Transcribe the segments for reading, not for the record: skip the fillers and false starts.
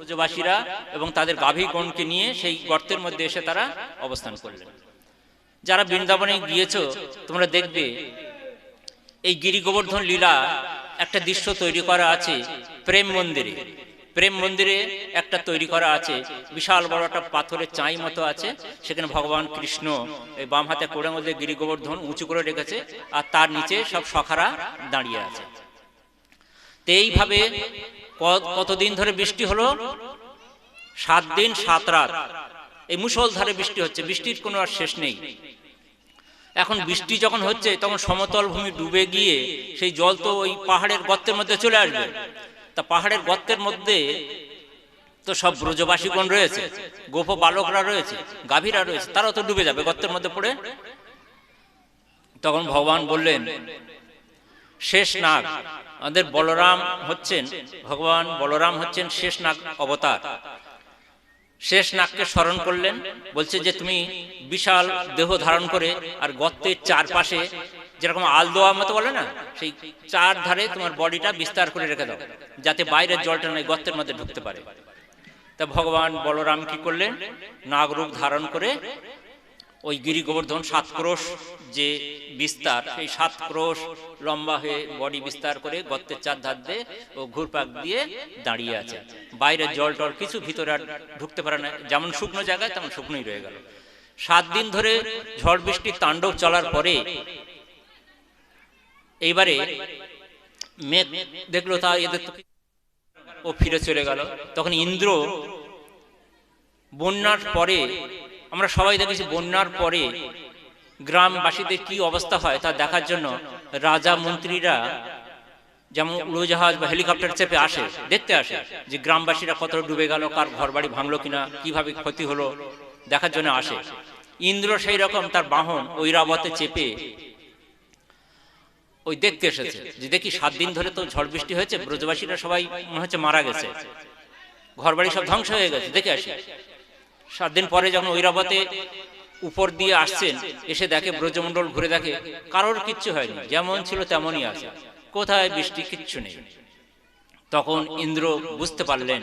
ব্রজবাসীরা এবং তাদের গাভীগণকে নিয়ে সেই গর্তের মধ্যে এসে তারা অবস্থান করলেন। যারা বৃন্দাবনে গিয়েছো তোমরা দেখবে এই গিরি গোবর্ধন লীলা একটা দৃশ্য তৈরি করা আছে প্রেম মন্দিরে। প্রেম মন্দিরে একটা তৈরি করা আছে, বিশাল বড় একটা পাথরের চাই মতো আছে, সেখানে ভগবান কৃষ্ণ এই বাম হাতে কোড়ের মধ্যে গিরি গোবর্ধন উঁচু করে রেখেছে, আর তার নিচে সব সখারা দাঁড়িয়ে আছে। তো এইভাবে কতদিন ধরে বৃষ্টি হলো? 7 দিন 7 রাত এই মুষলধারে বৃষ্টি হচ্ছে, বৃষ্টির কোনো আর শেষ নেই। এখন বৃষ্টি যখন হচ্ছে তখন সমতল ভূমি ডুবে গিয়ে সেই জল তো ওই পাহাড়ের গর্তের মধ্যে চলে আসবে। তা পাহাড়ের গর্তের মধ্যে তো সব ব্রজবাসীগণ রয়েছে, গোপ বালকরা রয়েছে, গাভীরা রয়েছে, তারাও তো ডুবে যাবে গর্তের মধ্যে পড়ে। তখন ভগবান বললেন, শেষ নাগ আমাদের বলরাম হচ্ছেন, ভগবান বলরাম হচ্ছেন শেষ নাগ অবতার। শেষ নাগকে স্মরণ করলেন, বলছে যে তুমি বিশাল দেহ ধারণ করে আর গর্তের চারপাশে যেরকম আলদোয়া মতো বলে না, সেই চার ধারে তোমার বডিটা বিস্তার করে রেখে দাও, যাতে বাইরের জলটা নয় গর্তের মধ্যে ঢুকতে পারে। তা ভগবান বলরাম কি করলেন? নাগরূপ ধারণ করে ওই গিরি গোবর্ধন 7 ক্রোশ যে বিস্তার, সেই 7 ক্রোশ লম্বা হয়ে বডি বিস্তার করে গর্তের চার ধার দিয়ে ও ঘুরপাক দিয়ে দাঁড়িয়ে আছে। বাইরের জল টল কিছু ভিতরে আর ঢুকতে পারে না, যেমন শুকনো জায়গায় তেমন শুকনোই রয়ে গেল। 7 দিন ধরে ঝড় বৃষ্টির তাণ্ডব চলার পরে এইবারে মেঘ দেখলো, তা এদের ও ফিরে চলে গেল। তখন ইন্দ্র বন্যার পরে, আমরা সবাই দেখেছি বন্যার পরে গ্রামবাসীদের কি অবস্থা হয় তা দেখার জন্য রাজা মন্ত্রীরা যেমন উড়োজাহাজ বা হেলিকপ্টার চেপে আসে, দেখতে আসে যে গ্রামবাসীরা কত ডুবে গেল, কার ঘরবাড়ি ভাঙলো কিনা, কিভাবে ক্ষতি হলো দেখার জন্য আসে। ইন্দ্র সেই রকম তার বাহন ঐরাবতে চেপে ওই দেখতে এসেছে যে দেখি 7 দিন ধরে তো ঝড় বৃষ্টি হয়েছে, ব্রজবাসীরা সবাই মনে হচ্ছে মারা গেছে, ঘরবাড়ি সব ধ্বংস হয়ে গেছে, দেখে আসি। 7 দিন পরে যখন ঐরাবতে উপর দিয়ে আসছেন, এসে দেখে ব্রজমণ্ডল ঘুরে দেখে কারোর কিচ্ছু হয়নি, যেমন ছিল তেমনই আছে, কোথায় বৃষ্টি, কিচ্ছু নেই। তখন ইন্দ্র বুঝতে পারলেন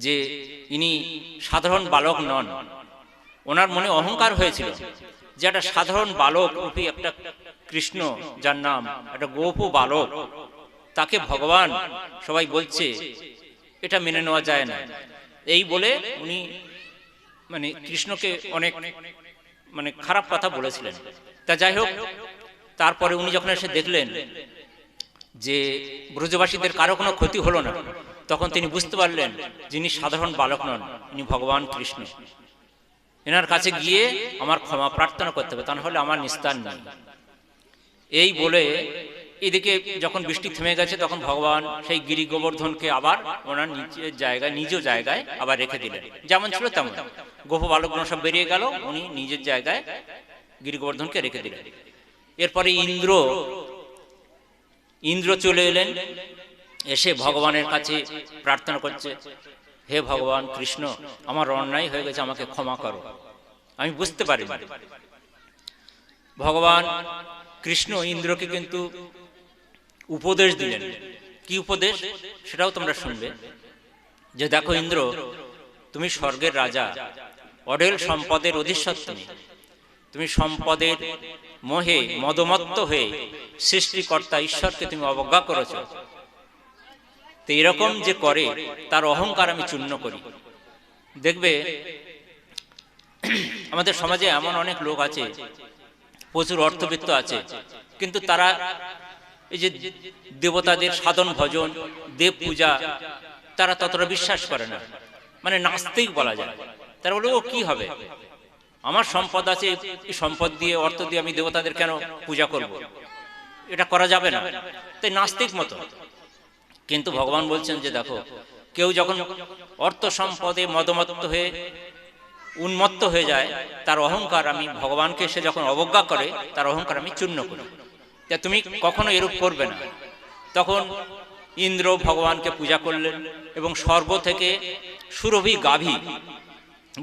যে ইনি সাধারণ বালক নন। ওনার মনে অহংকার হয়েছিল যে একটা সাধারণ বালক রূপী একটা কৃষ্ণ, যার নাম একটা গোপ বালক, তাকে ভগবান সবাই বলছে, এটা মেনে নেওয়া যায় না। এই বলে উনি মানে কৃষ্ণকে অনেক মানে খারাপ কথা বলেছিলেন। তা যাই হোক, তারপরে উনি যখন এসে দেখলেন যে ব্রজবাসীদের কারো কোনো ক্ষতি হলো না, তখন তিনি বুঝতে পারলেন যিনি সাধারণ বালক নন, ইনি ভগবান কৃষ্ণ। এনার কাছে গিয়ে আমার ক্ষমা প্রার্থনা করতে হবে, তা নাহলে আমার নিস্তার নেই। এই বলে এদিকে যখন বৃষ্টি থেমে গেছে, তখন ভগবান সেই গিরি গোবর্ধনকে আবার ওনার নিজ জায়গায় আবার রেখে দিলেন, যেমন ছিল তেমন। গোপ বালকগণ সব বেরিয়ে গেল, উনি নিজের জায়গায় গিরি গোবর্ধনকে রেখে দিলেন। এরপরে ইন্দ্র চলে এলেন, এসে ভগবানের কাছে প্রার্থনা করছে, হে ভগবান কৃষ্ণ, আমার অন্যায় হয়ে গেছে, আমাকে ক্ষমা করো, আমি বুঝতে পারি। ভগবান কৃষ্ণ ইন্দ্রকে কিন্তু উপদেশ দিলেন। কি উপদেশ সেটাও তোমরা শুনবে, যে দেখো ইন্দ্র, তুমি স্বর্গের রাজা, অঢেল সম্পদের অধীশ্বর, তুমি সম্পদের মোহে মদমত্ত হয়ে সৃষ্টিকর্তা ঈশ্বরকে তুমি অবজ্ঞা করেছ। তো এরকম যে করে তার অহংকার আমি চূর্ণ করি। দেখবে আমাদের সমাজে এমন অনেক লোক আছে, প্রচুর অর্থবিত্ত আছে, কিন্তু তারা এই যে দেবতাদের সাধন ভজন, দেব পূজা, তারা ততটা বিশ্বাস করে না, মানে নাস্তিক বলা যায়। তারা বলে, ও কি হবে, আমার সম্পদ আছে, এই সম্পদ দিয়ে, অর্থ দিয়ে আমি দেবতাদের কেন পূজা করব, এটা করা যাবে না, তাই নাস্তিক মতো। কিন্তু ভগবান বলছেন যে দেখো, কেউ যখন অর্থ সম্পদে মদমত্ত হয়ে উন্মত্ত হয়ে যায়, তার অহংকার আমি ভগবানকে সে যখন অবজ্ঞা করে, তার অহংকার আমি চূর্ণ করি, তা তুমি কখনো এরূপ করবে না। তখন ইন্দ্র ভগবানকে পূজা করলেন এবং স্বর্গ থেকে সুরভি গাভী,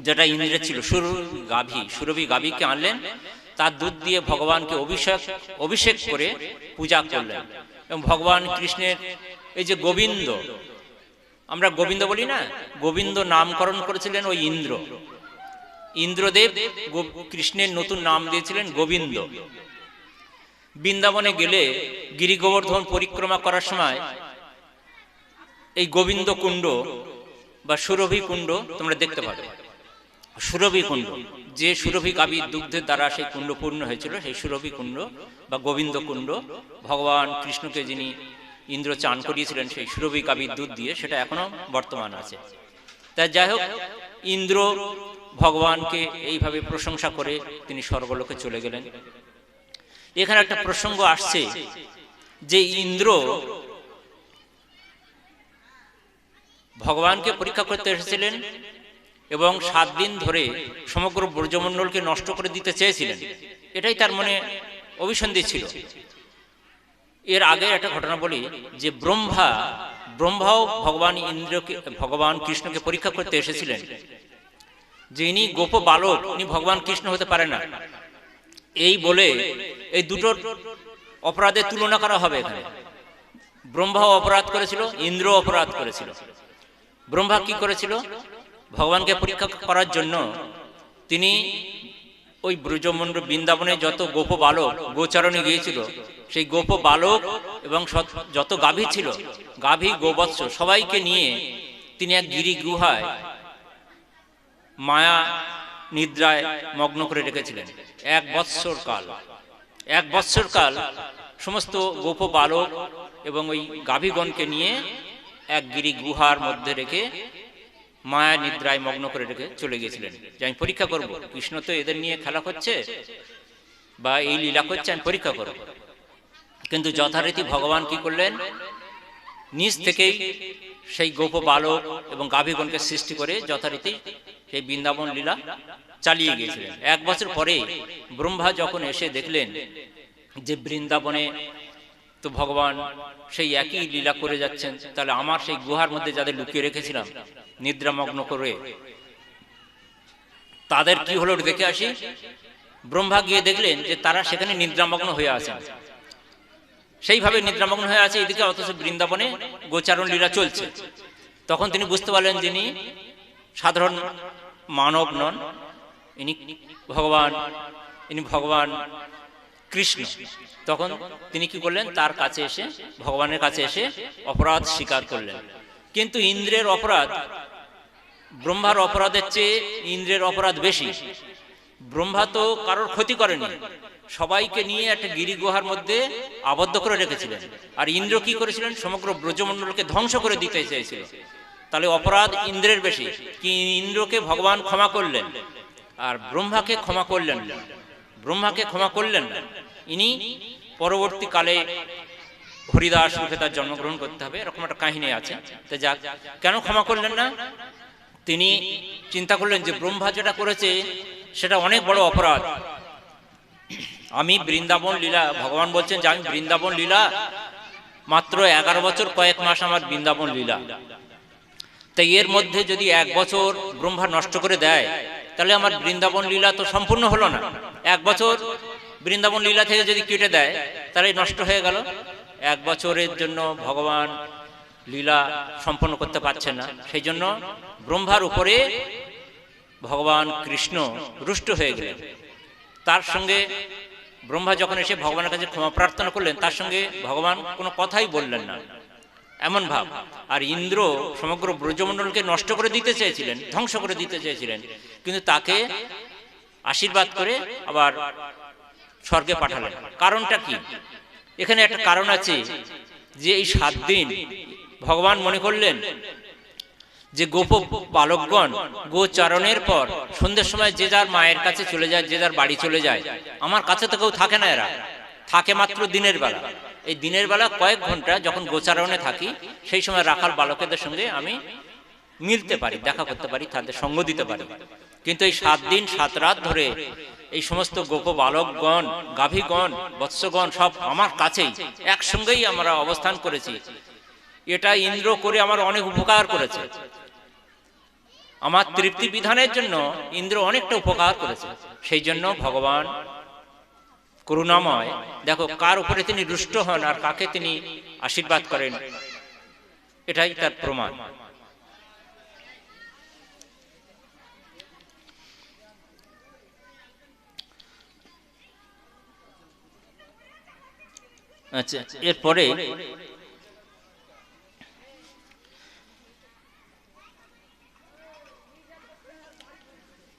যেটা ইন্দ্রের ছিল, সুরভি গাভীকে আনলেন, তার দুধ দিয়ে ভগবানকে অভিষেক করে পূজা করলেন। এবং ভগবান কৃষ্ণের এই যে গোবিন্দ, আমরা গোবিন্দ বলি না, গোবিন্দ নামকরণ করেছিলেন ওই ইন্দ্র। ইন্দ্রদেব কৃষ্ণের নতুন নাম দিয়েছিলেন গোবিন্দ। বৃন্দাবনে গেলে গিরি গোবর্ধন পরিক্রমা করার সময় এই গোবিন্দ কুণ্ড বা সুরভি কুণ্ড তোমরা দেখতে পাবে। সুরভি কুণ্ড, যে সুরভি কাবির দুগ্ধের দ্বারা সেই কুণ্ড পূর্ণ হয়েছিল, সেই সুরভি কুণ্ড বা গোবিন্দ কুণ্ড, ভগবান কৃষ্ণকে যিনি ইন্দ্র চান করিয়েছিলেন সেই সুরভি কাবির দুধ দিয়ে, সেটা এখনো বর্তমান আছে। তাই যাই হোক, ইন্দ্র ভগবানকে এইভাবে প্রশংসা করে তিনি স্বর্গলোকে চলে গেলেন। এখানে একটা প্রসঙ্গ আসছে যে ইন্দ্র ভগবানকে পরীক্ষা করতে এসেছিলেন এবং 7 দিন ধরে সমগ্র ব্রজমণ্ডলকে নষ্ট করে দিতে চেয়েছিলেন, এটাই তার মনে অভিসন্ধি ছিল। এর আগে একটা ঘটনা বলি যে ব্রহ্মাও ভগবান কৃষ্ণকে পরীক্ষা করতে এসেছিলেন যে ইনি গোপ বালক, ইনি ভগবান কৃষ্ণ হতে পারে না, এই বলে এই দুটোর অপরাধের তুলনা করা হবে এখানে। ব্রহ্মাও অপরাধ করেছিল, ইন্দ্র অপরাধ করেছিল। ব্রহ্মা কি করেছিল? ভগবানকে পরীক্ষা করার জন্য তিনি ওই ব্রজমণ্ডল বৃন্দাবনে যত গোপ বালক গোচারণে গিয়েছিল, সেই গোপ বালক এবং যত গাভী ছিল, গাভী গোবৎস সবাইকে নিয়ে তিনি এক গিরি গুহায় মায়া নিদ্রায় মগ্ন করে রেখেছিলেন 1 বৎসর কাল। সমস্ত গোপ বালক এবং ওই গাভীগণকে নিয়ে এক গিরি গুহার মধ্যে রেখে মায়া নিদ্রায় মগ্ন করে রেখে চলে গিয়েছিলেন যে আমি পরীক্ষা করব, কৃষ্ণ তো এদের নিয়ে খেলা করছে বা এই লীলা করছে, আমি পরীক্ষা করব। কিন্তু যথারীতি ভগবান কি করলেন? নিজ থেকেই সেই গোপ বালক এবং গাভীগণকে সৃষ্টি করে যথারীতি সেই বৃন্দাবন লীলা চালিয়ে গিয়েছিলেন। 1 বছর পরে ব্রহ্মা যখন এসে দেখলেন যে বৃন্দাবনে তো ভগবান সেই একই লীলা করে যাচ্ছেন, তাহলে আমার সেই গুহার মধ্যে যাদের লুকিয়ে রেখেছিলাম নিদ্রামগ্ন করে, তাদের কি হলো দেখে আসি। ব্রহ্মা গিয়ে দেখলেন যে তারা সেখানে নিদ্রামগ্ন হয়ে আছেন, সেইভাবে নিদ্রামগ্ন হয়ে আছে এদিকে, অথচ বৃন্দাবনে গোচারণ লীলা চলছে। তখন তিনি বুঝতে পারলেন যিনি সাধারণ মানব নন, ইনি ভগবান কৃষ্ণ। তখন তিনি কি করলেন? তার কাছে এসে, ভগবানের কাছে এসে অপরাধ স্বীকার করলেন। কিন্তু ইন্দ্রের অপরাধ ব্রহ্মার অপরাধের চেয়ে ইন্দ্রের অপরাধ বেশি। ব্রহ্মা তো কারোর ক্ষতি করেনি, সবাইকে নিয়ে একটা গিরি গুহার মধ্যে আবদ্ধ করে রেখেছিলেন। আর ইন্দ্র কি করেছিলেন? সমগ্র ব্রজমণ্ডলকে ধ্বংস করে দিতে চেয়েছিল। তাহলে অপরাধ ইন্দ্রের বেশি। কি ইন্দ্রকে ভগবান ক্ষমা করলেন আর ব্রহ্মাকে ক্ষমা করলেন না। ইনি পরবর্তীকালে হরিদাস রূপে তার জন্মগ্রহণ করতে হবে, এরকম একটা কাহিনী আছে। তো যাক, কেন ক্ষমা করলেন না? তিনি চিন্তা করলেন যে ব্রহ্মা যেটা করেছে সেটা অনেক বড় অপরাধ। আমি বৃন্দাবন লীলা, ভগবান বলছেন যে আমি বৃন্দাবন লীলা মাত্র 11 বছর কয়েক মাস আমার বৃন্দাবন লীলা, তাই এর মধ্যে যদি 1 বছর ব্রহ্মা নষ্ট করে দেয় তাহলে আমার বৃন্দাবন লীলা তো সম্পূর্ণ হলো না। 1 বছর বৃন্দাবন লীলা থেকে যদি কেটে দেয় তাহলে নষ্ট হয়ে গেল। 1 বছরের জন্য ভগবান লীলা সম্পন্ন করতে পারছেন না, সেই জন্য ব্রহ্মার উপরে ভগবান কৃষ্ণ রুষ্ট হয়ে গেলেন। তার সঙ্গে ব্রহ্মা যখন এসে ভগবানের কাছে ক্ষমা প্রার্থনা করলেন, তার সঙ্গে ভগবান কোনো কথাই বললেন না, এমন ভাব। আর ইন্দ্র সমগ্র ব্রজমণ্ডলকে নষ্ট করে দিতে চেয়েছিলেন, ধ্বংস করে দিতে চেয়েছিলেন, কিন্তু তাকে আশীর্বাদ করে আবার স্বর্গে পাঠালেন। কারণটা কি? এখানে একটা কারণ আছে যে এই 7 দিন ভগবান মনে করলেন যে গোপ বালকগণ গোচারণের পর সন্ধ্যের সময় যে যার মায়ের কাছে চলে যায়, যে যার বাড়ি চলে যায়, আমার কাছে তো কেউ থাকে না, এরা থাকে মাত্র দিনের বেলা। এই দিনের বেলা কয়েক ঘন্টা যখন গোচারণে থাকি, সেই সময় রাখাল বালকেদের সঙ্গে আমি মিলতে পারি, দেখা করতে পারি, তাদের সঙ্গ দিতে পারি। কিন্তু এই 7 দিন 7 রাত ধরে এই সমস্ত গোপ বালকগণ, গাভীগণ, বৎসগণ সব আমার কাছেই একসঙ্গেই আমরা অবস্থান করেছি। এটা ইন্দ্র করে আমার অনেক উপকার করেছে, আমার তৃপ্তি বিধানের জন্য ইন্দ্র অনেকটা উপকার করেছে। সেই জন্য ভগবান করুণাময়, দেখো কার উপরে তিনি রুষ্ট হন আর কাকে তিনি আশীর্বাদ করেন, এটাই তার প্রমাণ। আচ্ছা, এরপরে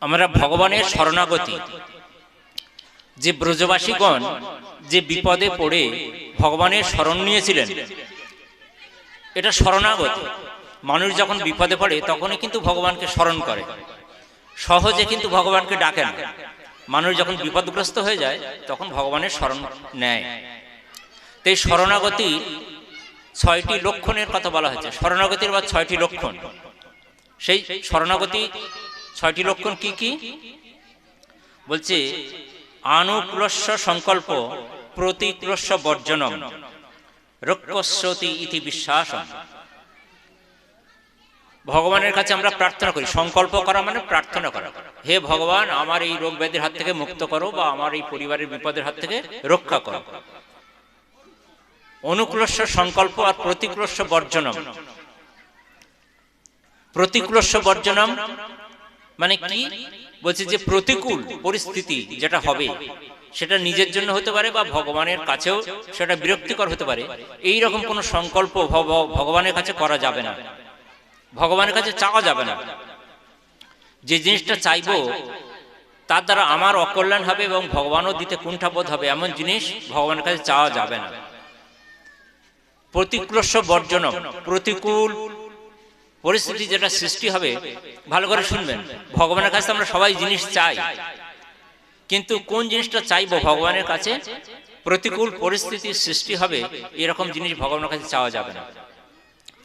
আমরা ভগবানের শরণাগতি, যে ব্রজবাসীগণ যে বিপদে পড়ে ভগবানের শরণ নিয়েছিলেন, এটা শরণাগতি। মানুষ যখন বিপদে পড়ে তখনই কিন্তু ভগবানকে স্মরণ করে, সহজে কিন্তু ভগবানকে ডাকে না। মানুষ যখন বিপদগ্রস্ত হয়ে যায় তখন ভগবানের শরণ নেয়। তো এই শরণাগতির 6টি লক্ষণের কথা বলা হয়েছে। শরণাগতির বা 6টি লক্ষণ, সেই শরণাগতি 6টি লক্ষণ কি কি বলছে? আনুক্লস্য সংকল্প, প্রতিক্লস্য বর্জনম, রক্ষস্যতি ইতি বিশ্বাসম। ভগবানের কাছে আমরা প্রার্থনা করি। সংকল্প করা মানে প্রার্থনা করা, হে ভগবান আমার এই রোগ ব্যাধির হাত থেকে মুক্ত করো, বা আমার এই পরিবারের বিপদের হাত থেকে রক্ষা করো। অনুক্লস্য সংকল্প আর প্রতিক্লস্য বর্জনম। প্রতিক্লস্য বর্জনম মানে কি বলছে? যে প্রতিকূল পরিস্থিতি যেটা হবে সেটা নিজের জন্য হতে পারে বা ভগবানের কাছেও সেটা বিরক্তিকর হতে পারে, এই রকম কোনো সংকল্প ভগবানের কাছে করা যাবে না, ভগবানের কাছে চাওয়া যাবে না। যে জিনিসটা চাইবো তার দ্বারা আমার অকল্যাণ হবে এবং ভগবানও দিতে কুণ্ঠাবোধ হবে, এমন জিনিস ভগবানের কাছে চাওয়া যাবে না। প্রতিক্লস্য বর্জনম, প্রতিকূল পরিস্থিতি যেটা সৃষ্টি হবে, ভালো করে শুনবেন, ভগবানের কাছে আমরা সবাই জিনিস চাই, কিন্তু কোন জিনিসটা চাইবো ভগবানের কাছে? প্রতিকূল পরিস্থিতির সৃষ্টি হবে এরকম জিনিস ভগবানের কাছে চাওয়া যাবে না।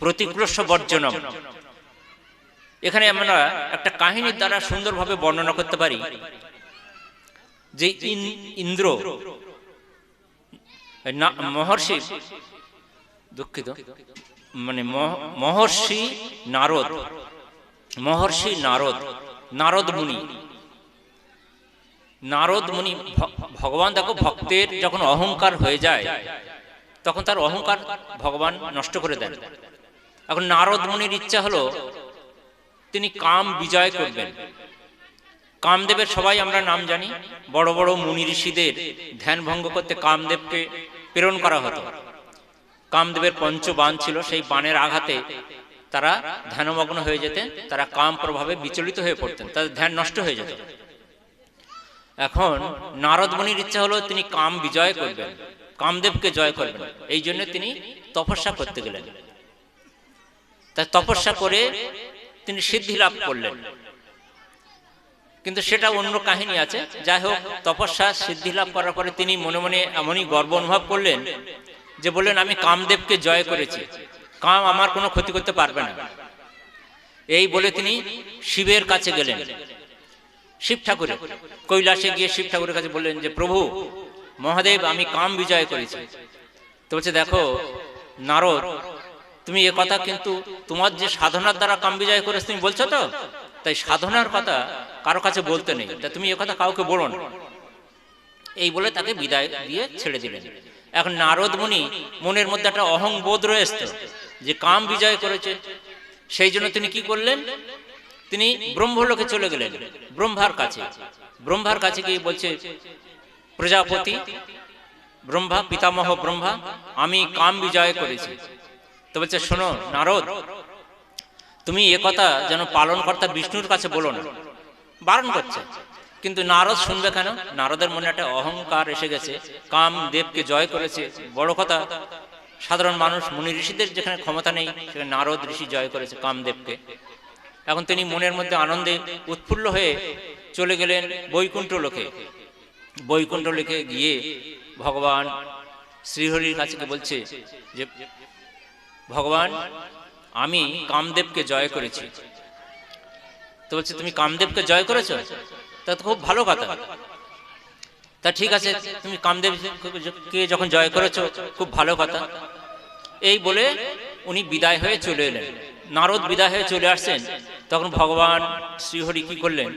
প্রতিক্লস্য বর্জনম, এখানে আমরা একটা কাহিনীর দ্বারা সুন্দরভাবে বর্ণনা করতে পারি যে ইন্দ্র মহর্ষি, দুঃখিত, মানে মহর্ষি নারদ, নারদ মুনি, ভগবান দেখো ভক্তের যখন অহংকার হয়ে যায় তখন তার অহংকার ভগবান নষ্ট করে দেন। এখন নারদ মুনির ইচ্ছা হলো তিনি কাম বিজয় করবেন। কামদেবের সবাই আমরা নাম জানি, বড় বড় মুনি ঋষিদের ধ্যান ভঙ্গ করতে কামদেবকে প্রেরণ করা হতো। কামদেবের পঞ্চবাণ ছিল, সেই বাণের আঘাতে তারা ধ্যানমগ্ন হয়ে যেতেন, তারা কাম প্রভাবে বিচলিত হয়ে পড়তেন, তাদের ধ্যান নষ্ট হয়ে যেত। এখন নারদ মুনির ইচ্ছা হলো তিনি কাম বিজয় করবেন, কামদেবকে জয় করবেন, এই জন্য তিনি তপস্যা করতে গেলেন। তাই তপস্যা করে তিনি সিদ্ধি লাভ করলেন, কিন্তু সেটা অন্য কাহিনী আছে। যাই হোক, তপস্যা সিদ্ধি লাভ করার পরে তিনি মনে মনে এমনই গর্ব অনুভব করলেন যে বললেন আমি কামদেবকে জয় করেছি, কাম আমার কোনো ক্ষতি করতে পারবে না। এই বলে তিনি শিবের কাছে গেলেন, শিব ঠাকুর কৈলাসে গিয়ে শিব ঠাকুরের কাছে বললেন যে প্রভু মহাদেব আমি কাম বিজয় করেছি। তো বলছে দেখো নারদ, তুমি এ কথা কিন্তু তোমার যে সাধনার দ্বারা কাম বিজয় করেছ তুমি বলছো তো, তাই সাধনার কথা কারো কাছে বলতে নেই, তা তুমি এ কথা কাউকে বলো না। এই বলে তাকে বিদায় দিয়ে ছেড়ে দিলেন। এখন নারদ মুনি মনের মধ্যে একটা অহংবোধ রয়েছে যে কাম বিজয় করেছে, সেই জন্য তিনি কি করলেন? তিনি ব্রহ্মলোকে চলে গেলেন, ব্রহ্মার কাছে গিয়ে বলছে প্রজাপতি ব্রহ্মা, পিতামহ ব্রহ্মা, আমি কাম বিজয় করেছি। তো বলছে শোনো নারদ, তুমি এ কথা যেন পালনকর্তা বিষ্ণুর কাছে বলো না, বারণ করছে। কিন্তু নারদ শুনবে কেন? নারদের মনে একটা অহংকার এসে গেছে, কামদেবকে জয় করেছে, বড় কথা। সাধারণ মানুষ মুনি ঋষিদের যেখানে ক্ষমতা নেই সেখানে নারদ ঋষি জয় করেছে কামদেবকে। এখন তিনি মনের মধ্যে আনন্দে উৎফুল্ল হয়ে চলে গেলেন বৈকুণ্ঠ লোকে। বৈকুণ্ঠ লোকে গিয়ে ভগবান শ্রীহরির কাছে বলছে যে ভগবান আমি কামদেবকে জয় করেছি। তো বলছে তুমি কামদেবকে জয় করেছো, তা তো খুব ভালো কথা। তা ঠিক আছে, তুমি কামদেবকে যখন জয় করেছো খুব ভালো কথা। এই বলে উনি বিদায় হয়ে চলে এলেন। নারদ বিদায় হয়ে চলে আসছেন, তখন ভগবান শ্রীহরি কি করলেন?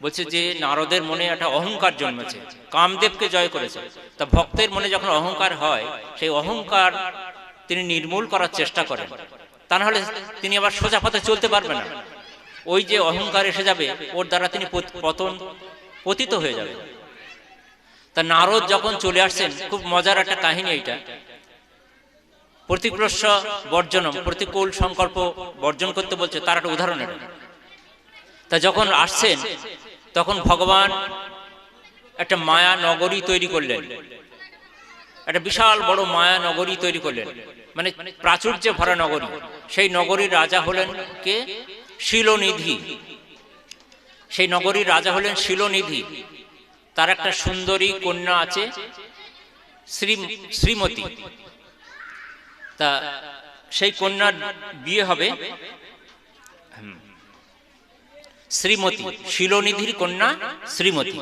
বলছে যে নারদের মনে একটা অহংকার জন্মেছে, কামদেবকে জয় করেছে। তা ভক্তের মনে যখন অহংকার হয়, সেই অহংকার তিনি নির্মূল করার চেষ্টা করেন, তা নাহলে তিনি আবার সোজা পথে চলতে পারবেন না। ওই যে অহংকার এসে যাবে, ওর দ্বারা তিনি পতিত হয়ে যাবে। তা নারদ যখন চলে আসছেন, খুব মজার একটা কাহিনী এইটা, প্রতিক্রস্য বর্জনম, প্রতিকূল সংকল্প বর্জন করতে বলছে, তার একটা উদাহরণ এটা। তা যখন আসছেন তখন ভগবান একটা মায়া নগরী তৈরি করলেন, একটা বিশাল বড় মায়া নগরী তৈরি করলেন, মানে প্রাচুর্যে ভরা নগরী। সেই নগরীর রাজা হলেন কে? শিলনিধি। সেই নগরীর রাজা হলেন শিলনিধি। তার একটা সুন্দরী কন্যা আছে শ্রীমতী। তা সেই কন্যার বিয়ে হবে শ্রীমতী, শিলনিধির কন্যা শ্রীমতী।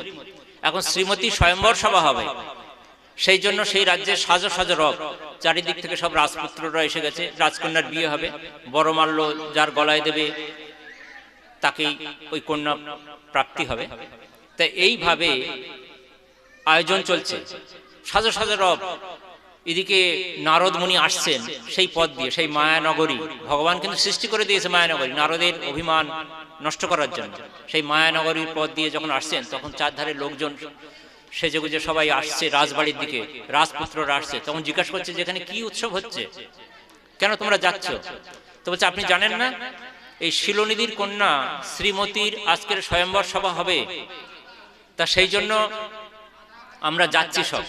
এখন শ্রীমতী স্বয়ম্বর সভা হবে, সেই জন্য সেই রাজ্যের সাজো সাজো রব, চারিদিক থেকে সব রাজপুত্ররা এসে গেছে। রাজকন্যার বিয়ে হবে, বড়মাল্য যার গলায় দেবে তাকেই ওই কন্যা প্রাপ্তি হবে। তাই এইভাবে আয়োজন চলছে, সাজো সাজো রব। এদিকে নারদ মুনি আসছেন সেই পথ দিয়ে, সেই মায়ানগরী। ভগবান কিন্তু সৃষ্টি করে দিয়েছে মায়ানগরী নারদের অভিমান নষ্ট করার জন্য। সেই মায়ানগরীর পথ দিয়ে যখন আসছেন, তখন চারধারে লোকজন সেজে গুজে সবাই আসছে রাজবাড়ির দিকে, রাজপুত্ররা আসছে। তখন জিজ্ঞাসা করছে যে এখানে কি উৎসব হচ্ছে, কেন তোমরা যাচ্ছ? তো বলছে আপনি জানেন না, এই শিলনিধির কন্যা শ্রীমতীর আজকের স্বয়ম্বর সভা হবে, তা সেই জন্য আমরা যাচ্ছি। সব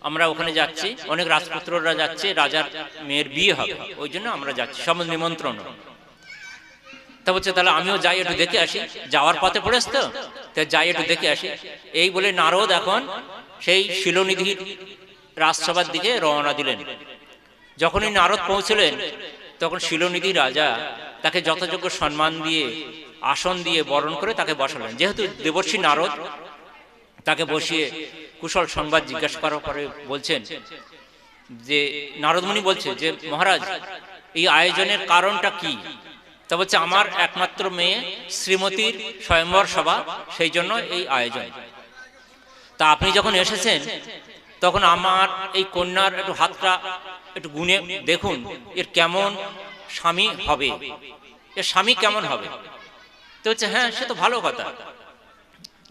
আমরা ওখানে যাচ্ছি, অনেক রাজপুত্ররা যাচ্ছে, রাজার মেয়ের বিয়ে হবে, ওই জন্য আমরা যাচ্ছি, সব নিমন্ত্রণ। তা বলছে তাহলে আমিও যাই, একটু দেখে আসি, যাওয়ার পথে পড়েছ তো, তাই যাই একটু দেখে আসি। এই বলে নারদ এখন সেই শিলনিধির রাজসভার দিকে রওনা দিলেন। যখনই নারদ পৌঁছলেন, তখন শিলনিধি রাজা তাকে যথাযোগ্য সম্মান দিয়ে, আসন দিয়ে বরণ করে তাকে বসালেন। যেহেতু দেবর্ষি নারদ, তাকে বসিয়ে কুশল সংবাদ জিজ্ঞাসা করার পরে বলছেন যে, নারদমুনি বলছে যে মহারাজ, এই আয়োজনের কারণটা কি? তা বলছে আমার একমাত্র মেয়ে শ্রীমতীর স্বয়ম্বর সভা, সেই জন্য এই আয়োজন। তা আপনি যখন এসেছেন, তখন আমার এই কন্যার একটু হাতটা একটু গুনে দেখুন, এর কেমন স্বামী হবে, এর স্বামী কেমন হবে। তো হচ্ছে হ্যাঁ, সে তো ভালো কথা,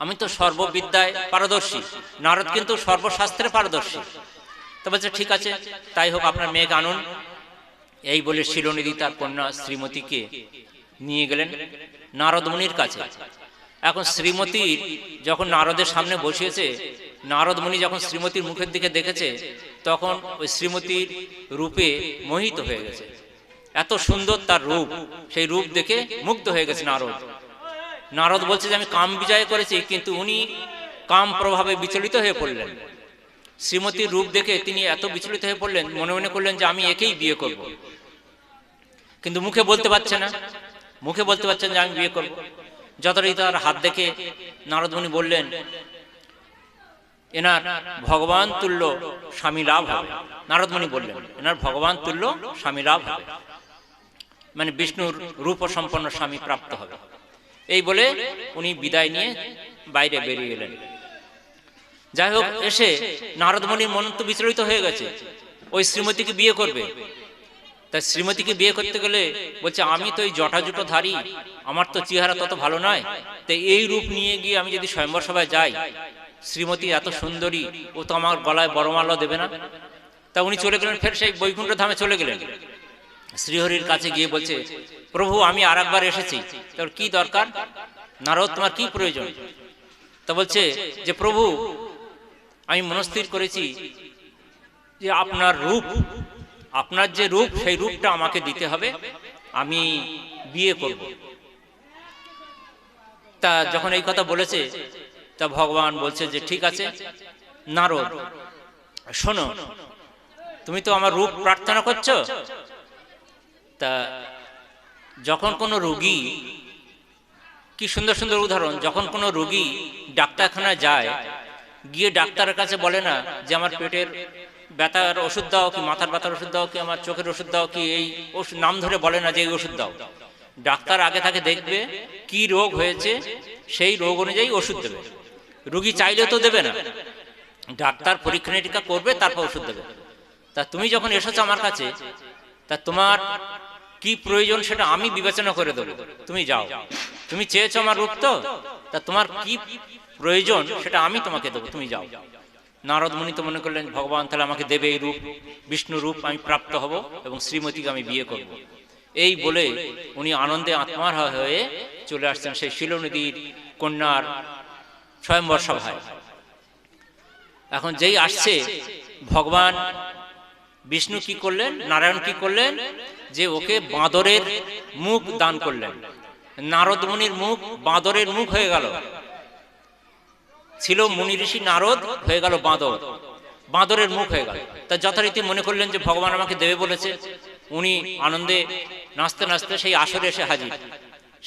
আমি তো সর্ববিদ্যায় পারদর্শী, নারদ কিন্তু সর্বশাস্ত্রে পারদর্শী। তো বলছে ঠিক আছে, তাই হোক, আপনার মেয়েকে আনুন। এই বলে শিলনিধি তার কন্যা শ্রীমতীকে নিয়ে গেলেন নারদ মুনির কাছে। এখন শ্রীমতী যখন নারদের সামনে বসিয়েছে, নারদ মুনি যখন শ্রীমতীর মুখের দিকে দেখেছে, তখন ওই শ্রীমতীর রূপে মোহিত হয়ে গেছে। এত সুন্দর তার রূপ, সেই রূপ দেখে মুগ্ধ হয়ে গেছে নারদ। নারদ বলছে যে আমি কাম বিজয় করেছি, কিন্তু উনি কাম প্রভাবে বিচলিত হয়ে পড়লেন। শ্রীমতীর রূপ দেখে তিনি এত বিচলিত হয়ে পড়লেন, মনে মনে করলেন যে আমি একেই বিয়ে করব, কিন্তু মুখে বলতে পারছে না, মুখে বলতে পারছেন যে আমি বিয়ে করব। যথারীতি তার হাত দেখে নারদ মুনি বললেন, এনার ভগবান তুল্য স্বামী লাভ হবে। নারদ মুনি বললেন, এনার ভগবান তুল্য স্বামী লাভ হবে, মানে বিষ্ণুর রূপ সম্পন্ন স্বামী প্রাপ্ত হবে। এই বলে উনি বিদায় নিয়ে বাইরে বেরিয়ে গেলেন। যাই হোক, এসে নারদ মুনির মন তো বিচলিত হয়ে গেছে, ওই শ্রীমতীকে বিয়ে করবে। তাই শ্রীমতীকে বিয়ে করতে গেলে বলছে আমি তো এই জটাজুটো ধারী, আমার তো চেহারা তত ভালো নয়, তাই এই রূপ নিয়ে গিয়ে আমি যদি স্বয়ম্বর সভায় যাই, শ্রীমতী এত সুন্দরী, ও তো আমার গলায় বড়মাল্য দেবে না। তা উনি চলে গেলেন, ফের সেই বৈকুণ্ঠ ধামে চলে গেলেন। শ্রীহরির কাছে গিয়ে বলছে, প্রভু আমি আর একবার এসেছি, তোর কি দরকার? নারদ তোমার কি প্রয়োজন? তা বলছে যে প্রভু, আমি মনস্থির করেছি যে আপনার রূপ, আপনার যে রূপ, সেই রূপটা আমাকে দিতে হবে, আমি বিয়ে করব। তা যখন এই কথা বলেছে, তা ভগবান বলছে যে ঠিক আছে নারদ, শোনো, তুমি তো আমার রূপ প্রার্থনা করছো। তা যখন কোনো রোগী, কি সুন্দর সুন্দর উদাহরণ, যখন কোনো রোগী ডাক্তারখানায় যায়, গিয়ে ডাক্তারের কাছে বলে না যে আমার পেটের ব্যথার ওষুধ দাও, কি মাথার ব্যথার ওষুধ দাও, কি আমার চোখের ওষুধ দাও, কি এই ওষুধ নাম ধরে বলে না যে এই ওষুধ দাও। ডাক্তার আগে তাকে দেখবে কি রোগ হয়েছে, সেই রোগ অনুযায়ী ওষুধ দেবে। রোগী চাইলে তো দেবে না, ডাক্তার পরীক্ষা নিরীক্ষা করবে, তারপর ওষুধ দেবে। তা তুমি যখন এসেছো আমার কাছে, তা তোমার কি প্রয়োজন সেটা আমি বিবেচনা করে দেবো, তুমি যাও। তুমি চেয়েছো আমার রূপ, তো তা তোমার কি প্রয়োজন সেটা আমি তোমাকে দেবো, তুমি যাও। নারদ মুনি তো মনে করলেন ভগবান তাহলে আমাকে দেবে এই রূপ, বিষ্ণু রূপ আমি প্রাপ্ত হব এবং শ্রীমতীকে আমি বিয়ে করব। এই বলে উনি আনন্দে আত্মার হয়ে চলে আসছেন সেই শিলনদীর কন্যার স্বয়ম্বর সভায়। এখন যেই আসছে, ভগবান বিষ্ণু কি করলেন, নারায়ণ কি করলেন, যে ওকে বাঁদরের মুখ দান করলেন। নারদ মুনির মুখ বাঁদরের মুখ হয়ে গেল। ছিল মুনি ঋষি নারদ, হয়ে গেল বাঁদর, বাঁদরের মুখ হয়ে গেল। তা যথারীতি মনে করলেন যে ভগবান আমাকে দেবে বলেছে। উনি আনন্দে নাচতে নাচতে সেই আসরে এসে হাজির,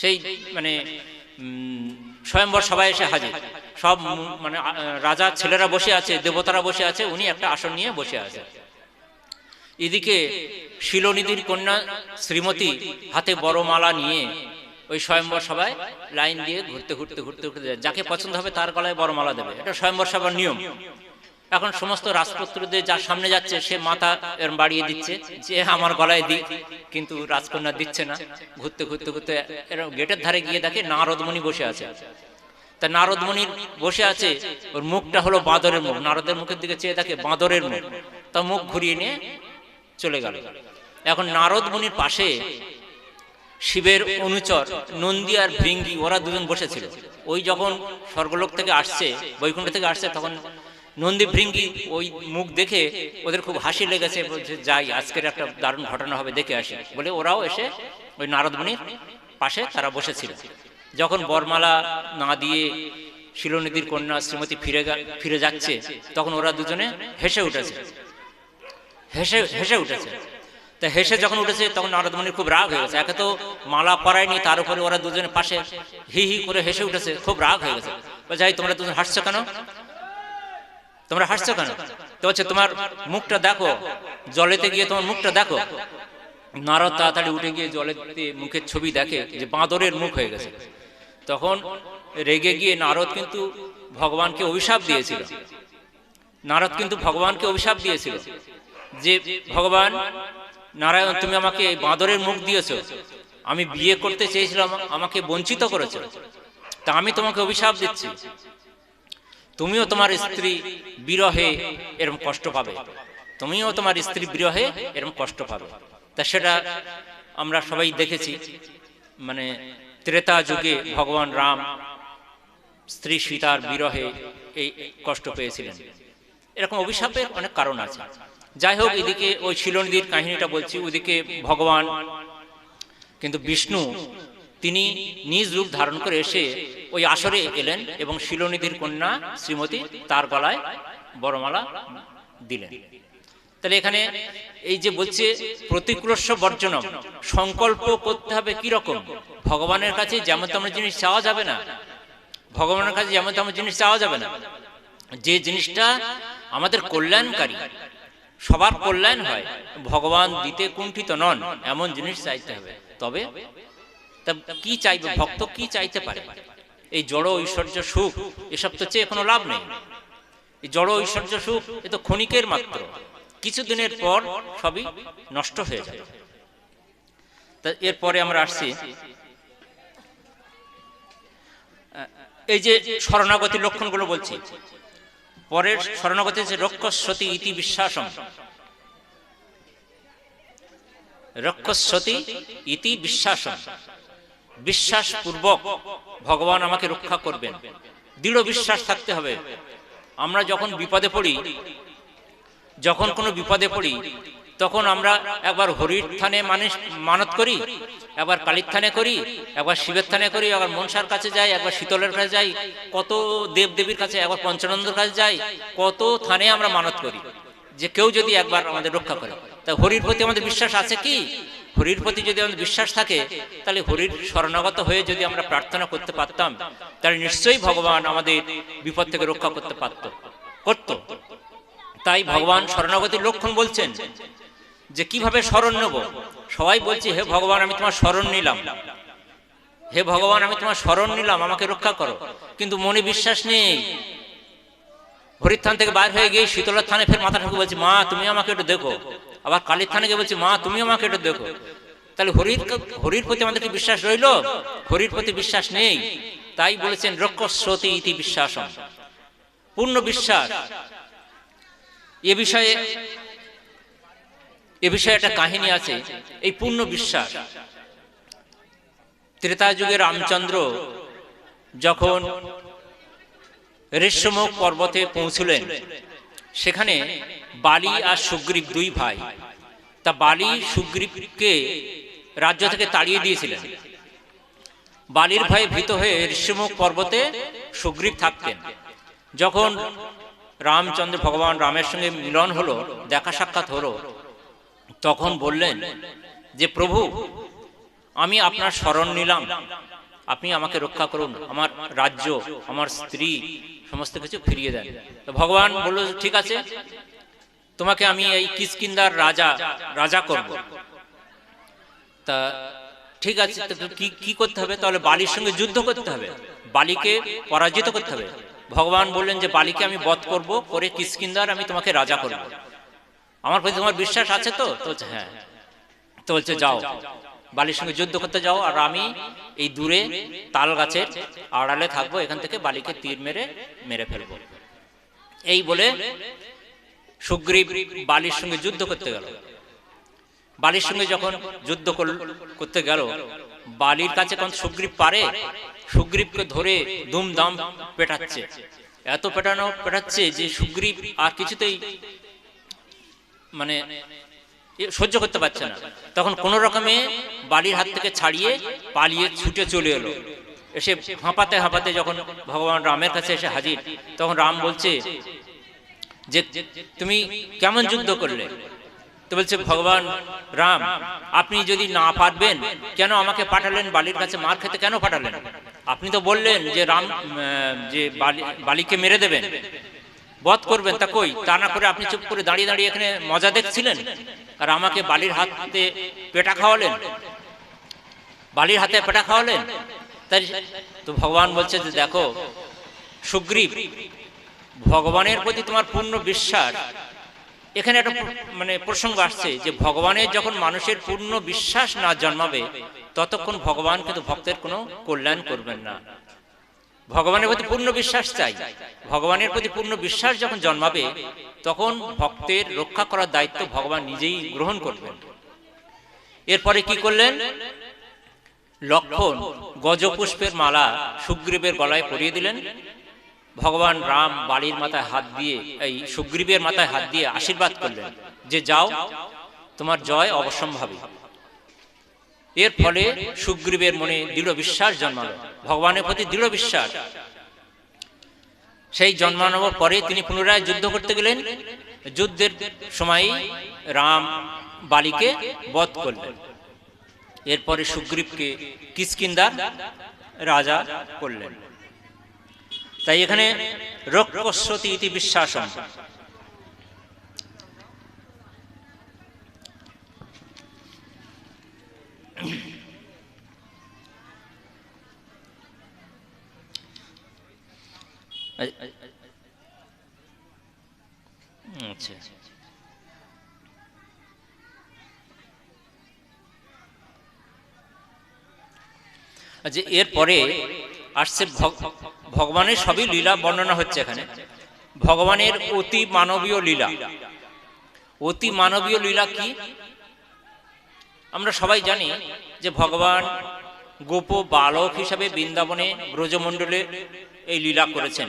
সেই মানে স্বয়ম্বর সভায় এসে হাজির। সব মানে রাজা ছেলেরা বসে আছে, দেবতারা বসে আছে, উনি একটা আসন নিয়ে বসে আছে। এদিকে শিলনিধির কন্যা শ্রীমতী হাতে বড় মালা নিয়ে ওই স্বয়ম্বর সভায় লাইন দিয়ে ঘুরতে ঘুরতে ঘুরতে ঘুরতে যায়। যাকে পছন্দ হবে তার গলায় বড় মালা দেবে, এটা স্বয়ম্বর সভার নিয়ম। এখন সমস্ত রাজপুত্রদের যার সামনে যাচ্ছে সে মাথা এরম বাড়িয়ে দিচ্ছে যে আমার গলায় দিক, কিন্তু রাজকন্যা দিচ্ছে না। ঘুরতে ঘুরতে ঘুরতে এরকম গেটের ধারে গিয়ে দেখে নারদ মুনি বসে আছে। তা নারদ মুনি বসে আছে, ওর মুখটা হলো বাঁদরের মুখ। নারদের মুখের দিকে চেয়ে দেখে বাঁদরের মুখ, তা মুখ ঘুরিয়ে নিয়ে চলে গেল। এখন নারদ মুনির পাশে শিবের অনুচর নন্দী আর ভৃঙ্গি, ওরা দুজন বসেছিল। ওই যখন স্বর্গলোক থেকে আসছে, বৈকুণ্ঠ থেকে আসছে, তখন নন্দী ভৃঙ্গি ওই মুখ দেখে ওদের খুব হাসি লেগেছে, বলছে যাই আজকের একটা দারুণ ঘটনা হবে, দেখে আসি বলে ওরাও এসে ওই নারদ মুনির পাশে তারা বসেছিল। যখন বরমালা না দিয়ে শিলনিধির কন্যা শ্রীমতী ফিরে যাচ্ছে, তখন ওরা দুজনে হেসে উঠেছে, হেসে উঠেছে। তা হেসে যখন উঠেছে তখন নারদ মুনির খুব রাগ হয়ে গেছে। একে তো মালা পরায়নি, তার উপরে ওরা দুজনের পাশে হি হি করে হেসে উঠেছে, খুব রাগ হয়ে গেছে। যাই তোমরা দুজন হাসছো কেন, তোমরা হাসছো কেন? তো হচ্ছে তোমার মুখটা দেখো, জলেতে গিয়ে তোমার মুখটা দেখো। নারদ তাড়াতাড়ি উঠে গিয়ে জলেতে মুখের ছবি দেখে যে বাঁদরের মুখ হয়ে গেছে। তখন রেগে গিয়ে নারদ কিন্তু ভগবানকে অভিশাপ দিয়েছিল। নারদ কিন্তু ভগবানকে অভিশাপ দিয়েছিল যে ভগবান নারায়ণ, তুমি আমাকে বাঁদরের মুখ দিয়েছো, আমি বিয়ে করতে চেয়েছিলাম, আমাকে বঞ্চিত করেছো, তা আমি তোমাকে অভিশাপ দিচ্ছি, তুমিও তোমার স্ত্রী বিরহে এরকম কষ্ট পাবে, তুমিও তোমার স্ত্রী বিরহে এরকম কষ্ট পাবে। তা সেটা আমরা সবাই দেখেছি, মানে ত্রেতা যুগে ভগবান রাম স্ত্রী সীতার বিরহে এই কষ্ট পেয়েছিলেন। এরকম অভিশাপের অনেক কারণ আছে। যাই হোক, এদিকে ওই শিলনিধির কাহিনীটা বলছি। ওদিকে ভগবান কিন্তু বিষ্ণু তিনি নিজ রূপ ধারণ করে এসে ওই আসরে এলেন এবং শিলনিধির কন্যা শ্রীমতী তার গলায় বড়মালা দিলেন। তাহলে এখানে এই যে বলছে প্রতিকূলস্য বর্জনম, সংকল্প করতে হবে কি রকম, ভগবানের কাছে যেমন তেমন জিনিস চাওয়া যাবে না। ভগবানের কাছে যেমন তেমন জিনিস চাওয়া যাবে না। যে জিনিসটা আমাদের কল্যাণকারী, সবার কল্যাণ হয়, ভগবান দিতে কুণ্ঠিত নন, এমন জিনিস চাইতে হবে। তবে কি চাইবে ভক্ত, কি চাইতে পারে? এই জড় ঐশ্বর্য সুখ এসব তো চেয়ে কোনো লাভ নেই। এই জড় ঐশ্বর্য সুখ এ তো ক্ষণিকের মাত্র, কিছুদিনের পর সবই নষ্ট হয়ে যায়। তা এরপরে আমরা আসছি এই যে শরণাগতির লক্ষণগুলো বলছি। পরের শরণাগতি যে রক্ষস্বতী ইতি বিশ্বাসম, রক্ষস্বতী ইতি বিশ্বাসম, বিশ্বাস পূর্বক ভগবান আমাকে রক্ষা করবেন, দৃঢ় বিশ্বাস থাকতে হবে। আমরা যখন বিপদে পড়ি, যখন কোনো বিপদে পড়ি, তখন আমরা একবার হরির থানে মানত করি, একবার কালীর থানে করি, একবার শিবের থানে করি, একবার মনসার কাছে যাই, একবার শীতলের কাছে যাই, কত দেব দেবীর কাছে, একবার পঞ্চানন্দর কাছে যাই, কত থানে আমরা মানত করি যে কেউ যদি একবার আমাদের রক্ষা করে। তা হরির প্রতি আমাদের বিশ্বাস আছে কি? হরির প্রতি যদি আমাদের বিশ্বাস থাকে, তাহলে হরির শরণাগত হয়ে যদি আমরা প্রার্থনা করতে পারতাম, তাহলে নিশ্চয়ই ভগবান আমাদের বিপদ থেকে রক্ষা করতে করত। তাই ভগবান শরণাগতির লক্ষণ বলছেন যে কিভাবে শরণ নেব। সবাই বলছে হে ভগবান আমি তোমার শরণ নিলাম, হে ভগবান আমি তোমার শরণ নিলাম, আমাকে রক্ষা করো, কিন্তু মনে বিশ্বাস নেই। হরির থান থেকে বাইর হয়ে গিয়ে শীতলার থানে ফের মাথা ঠাকুর বলছে মা তুমি আমাকে একটু দেখো, আবার কালীর থানে গিয়ে বলছে মা তুমি আমাকে একটু দেখো। তাহলে হরির প্রতি আমাদের কি বিশ্বাস রইল? হরির প্রতি বিশ্বাস নেই। তাই বলেছেন রক্ষস্রোতি ইতি বিশ্বাসম, পূর্ণ বিশ্বাস। এ বিষয়ে একটা কাহিনী আছে। এই পূর্ণ বিশ্বাস, ত্রেতা যুগে রামচন্দ্র যখন ঋষ্যমুখ পর্বতে পৌঁছলেন, সেখানে বালি আর সুগ্রীব দুই ভাই। তা বালি সুগ্রীবকে রাজ্য থেকে তাড়িয়ে দিয়েছিলেন। বালির ভয়ে ভীত হয়ে ঋষ্যমুখ পর্বতে সুগ্রীব থাকতেন। যখন রামচন্দ্র ভগবান রামের সঙ্গে মিলন হলো, দেখা সাক্ষাৎ হলো, তখন বললেন যে প্রভু, আমি আপনার শরণ নিলাম, আপনি আমাকে রক্ষা করুন, আমার রাজ্য, আমার স্ত্রী, সমস্ত কিছু ফিরিয়ে দেন। তো ভগবান বলল ঠিক আছে, তোমাকে আমি এই কিষ্কিন্ধার রাজা করব। তা ঠিক আছে, কি করতে হবে? তাহলে বালির সঙ্গে যুদ্ধ করতে হবে, বালিকে পরাজিত করতে হবে। ভগবান বললেন যে বালিকে আমি বধ করব, করে কিষ্কিন্ধার আমি তোমাকে রাজা করব। আমার প্রতি তোমার বিশ্বাস আছে তো? হ্যাঁ। তো বলছে যাও, বালির সঙ্গে যুদ্ধ করতে যাও, আর আমি এই দূরে তাল গাছের আড়ালে থাকবো, এখান থেকে বালিকে তীর মেরে ফেলবো। এই বলে সুগ্রীব বালির সঙ্গে যুদ্ধ করতে গেল। বালির সঙ্গে যখন যুদ্ধ করতে গেল, বালির কাছে কোন সুগ্রীব পারে, সুগ্রীবকে ধরে দুমদাম পেটাচ্ছে। এত পেটাচ্ছে যে সুগ্রীব আর কিছুতেই মানে সহ্য করতে পারছে না। তখন কোন রকমে বালির হাত থেকে ছাড়িয়ে পালিয়ে ছুটে চলে এলো। এসে হাঁপাতে হাঁপাতে যখন ভগবান রামের কাছে এসে হাজির, তখন রাম বলছে যে তুমি কেমন যুদ্ধ করলে? তো বলছে ভগবান রাম, আপনি যদি না পারবেন কেন আমাকে পাঠালেন বালির কাছে মার খেতে? কেন পাঠালেন? আপনি তো বললেন যে রাম যে বালিকে মেরে দেবেন, বধ করবেন, তা কই? তা না করে আপনি চুপ করে দাঁড়িয়ে দাঁড়িয়ে এখানে মজা দেখছিলেন, আর আমাকে বালির হাতে পেটা খাওয়ালেন, বালির হাতে পেটা খাওয়ালেন। তাই তো ভগবান বলছে যে দেখো সুগ্রীব, ভগবানের প্রতি তোমার পূর্ণ বিশ্বাস। এখানে একটা প্রসঙ্গ আসছে যে ভগবানের যখন মানুষের পূর্ণ বিশ্বাস না জন্মাবে, ততক্ষণ ভগবান কিন্তু ভক্তের কোনো কল্যাণ করবেন না। ভগবানের প্রতি পূর্ণ বিশ্বাস চাই। ভগবানের প্রতি পূর্ণ বিশ্বাস যখন জন্মাবে, তখন ভক্তের রক্ষা করার দায়িত্ব ভগবান নিজেই গ্রহণ করবেন। এরপরে কি করলেন? লক্ষণ গজপুষ্পের মালা সুগ্রীবের গলায় পরিয়ে দিলেন। ভগবান রাম বালির মাথায় হাত দিয়ে, এই সুগ্রীবের মাথায় হাত দিয়ে আশীর্বাদ করলেন যে যাও, তোমার জয় অবশ্যম্ভাবী। এর ফলে সুগ্রীবের মনে দৃঢ় বিশ্বাস জন্মালো, ভগবানের প্রতি দৃঢ় বিশ্বাস। সেই জন্মানোর পরে তিনি পুনরায় যুদ্ধ করতে গেলেন। যুদ্ধের সময় রাম বালিকে বধ করলেন। এরপরে সুগ্রীবকে কিষ্কিন্ধার রাজা করলেন। তাই এখানে রক্ষস্রোতি ইতি বিশ্বাসম, আচ্ছা আচ্ছা, এরপরে আসছে ভগবানের সবই লীলা বর্ণনা হচ্ছে এখানে। ভগবানের অতি মানবীয় লীলা। অতি মানবীয় লীলা কি? আমরা সবাই জানি যে ভগবান গোপ বালক হিসাবে বৃন্দাবনে ব্রজমণ্ডলে এই লীলা করেছেন,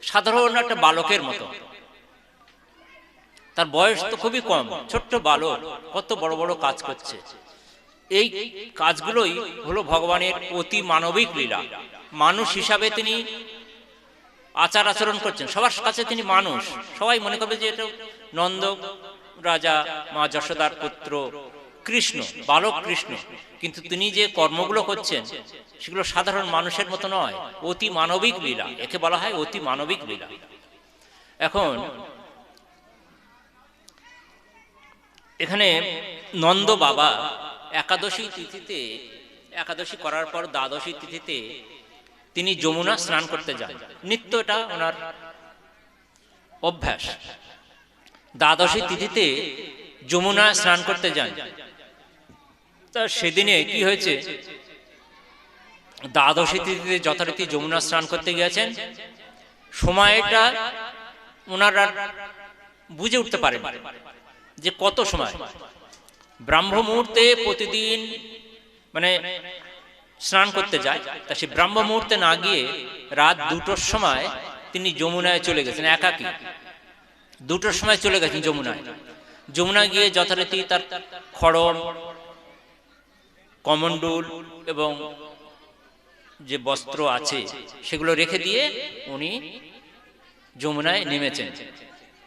সাধারণ একটা বালকের মতো। তার বয়স তো খুবই কম, ছোট্ট বালক, কত বড় বড় কাজ করছে। এই কাজগুলোই হলো ভগবানের অতি মানবিক লীলা। মানুষ হিসাবে তিনি আচার আচরণ করছেন, সবার কাছে তিনি মানুষ। সবাই মনে করবে যে এটা নন্দ রাজা মা যশোদার পুত্র কৃষ্ণ, বালক কৃষ্ণ, কিন্তু তিনি যে কর্মগুলো করছেন সেগুলো সাধারণ মানুষের মতো নয়, অতি মানবিক লীলা। একে বলা হয় অতি মানবিক লীলা। এখন এখানে নন্দ বাবা একাদশী তিথিতে, একাদশী করার পর দ্বাদশী তিথিতে তিনি যমুনা স্নান করতে যান। নিত্য এটা ওনার অভ্যাস। দ্বাদশী তিথিতে যমুনা স্নান করতে যান। তা সেদিনে কি হয়েছে, দ্বাদশী তিথিতে যথারীতি যমুনা স্নান করতে গিয়েছেন। সময়টা ওনারা বুঝে উঠতে পারেন যে কত সময়। ব্রাহ্ম মুহূর্তে প্রতিদিন মানে স্নান করতে যায়, তা সে ব্রাহ্ম মুহূর্তে না গিয়ে রাত 2টোর সময় তিনি যমুনায় চলে গেছেন, একাকী 2টোর সময় চলে গেছেন যমুনায়। যমুনায় গিয়ে যথারীতি তার খড়ম, কমণ্ডল এবং যে বস্ত্র আছে সেগুলো রেখে দিয়ে উনি যমুনায় নেমেছেন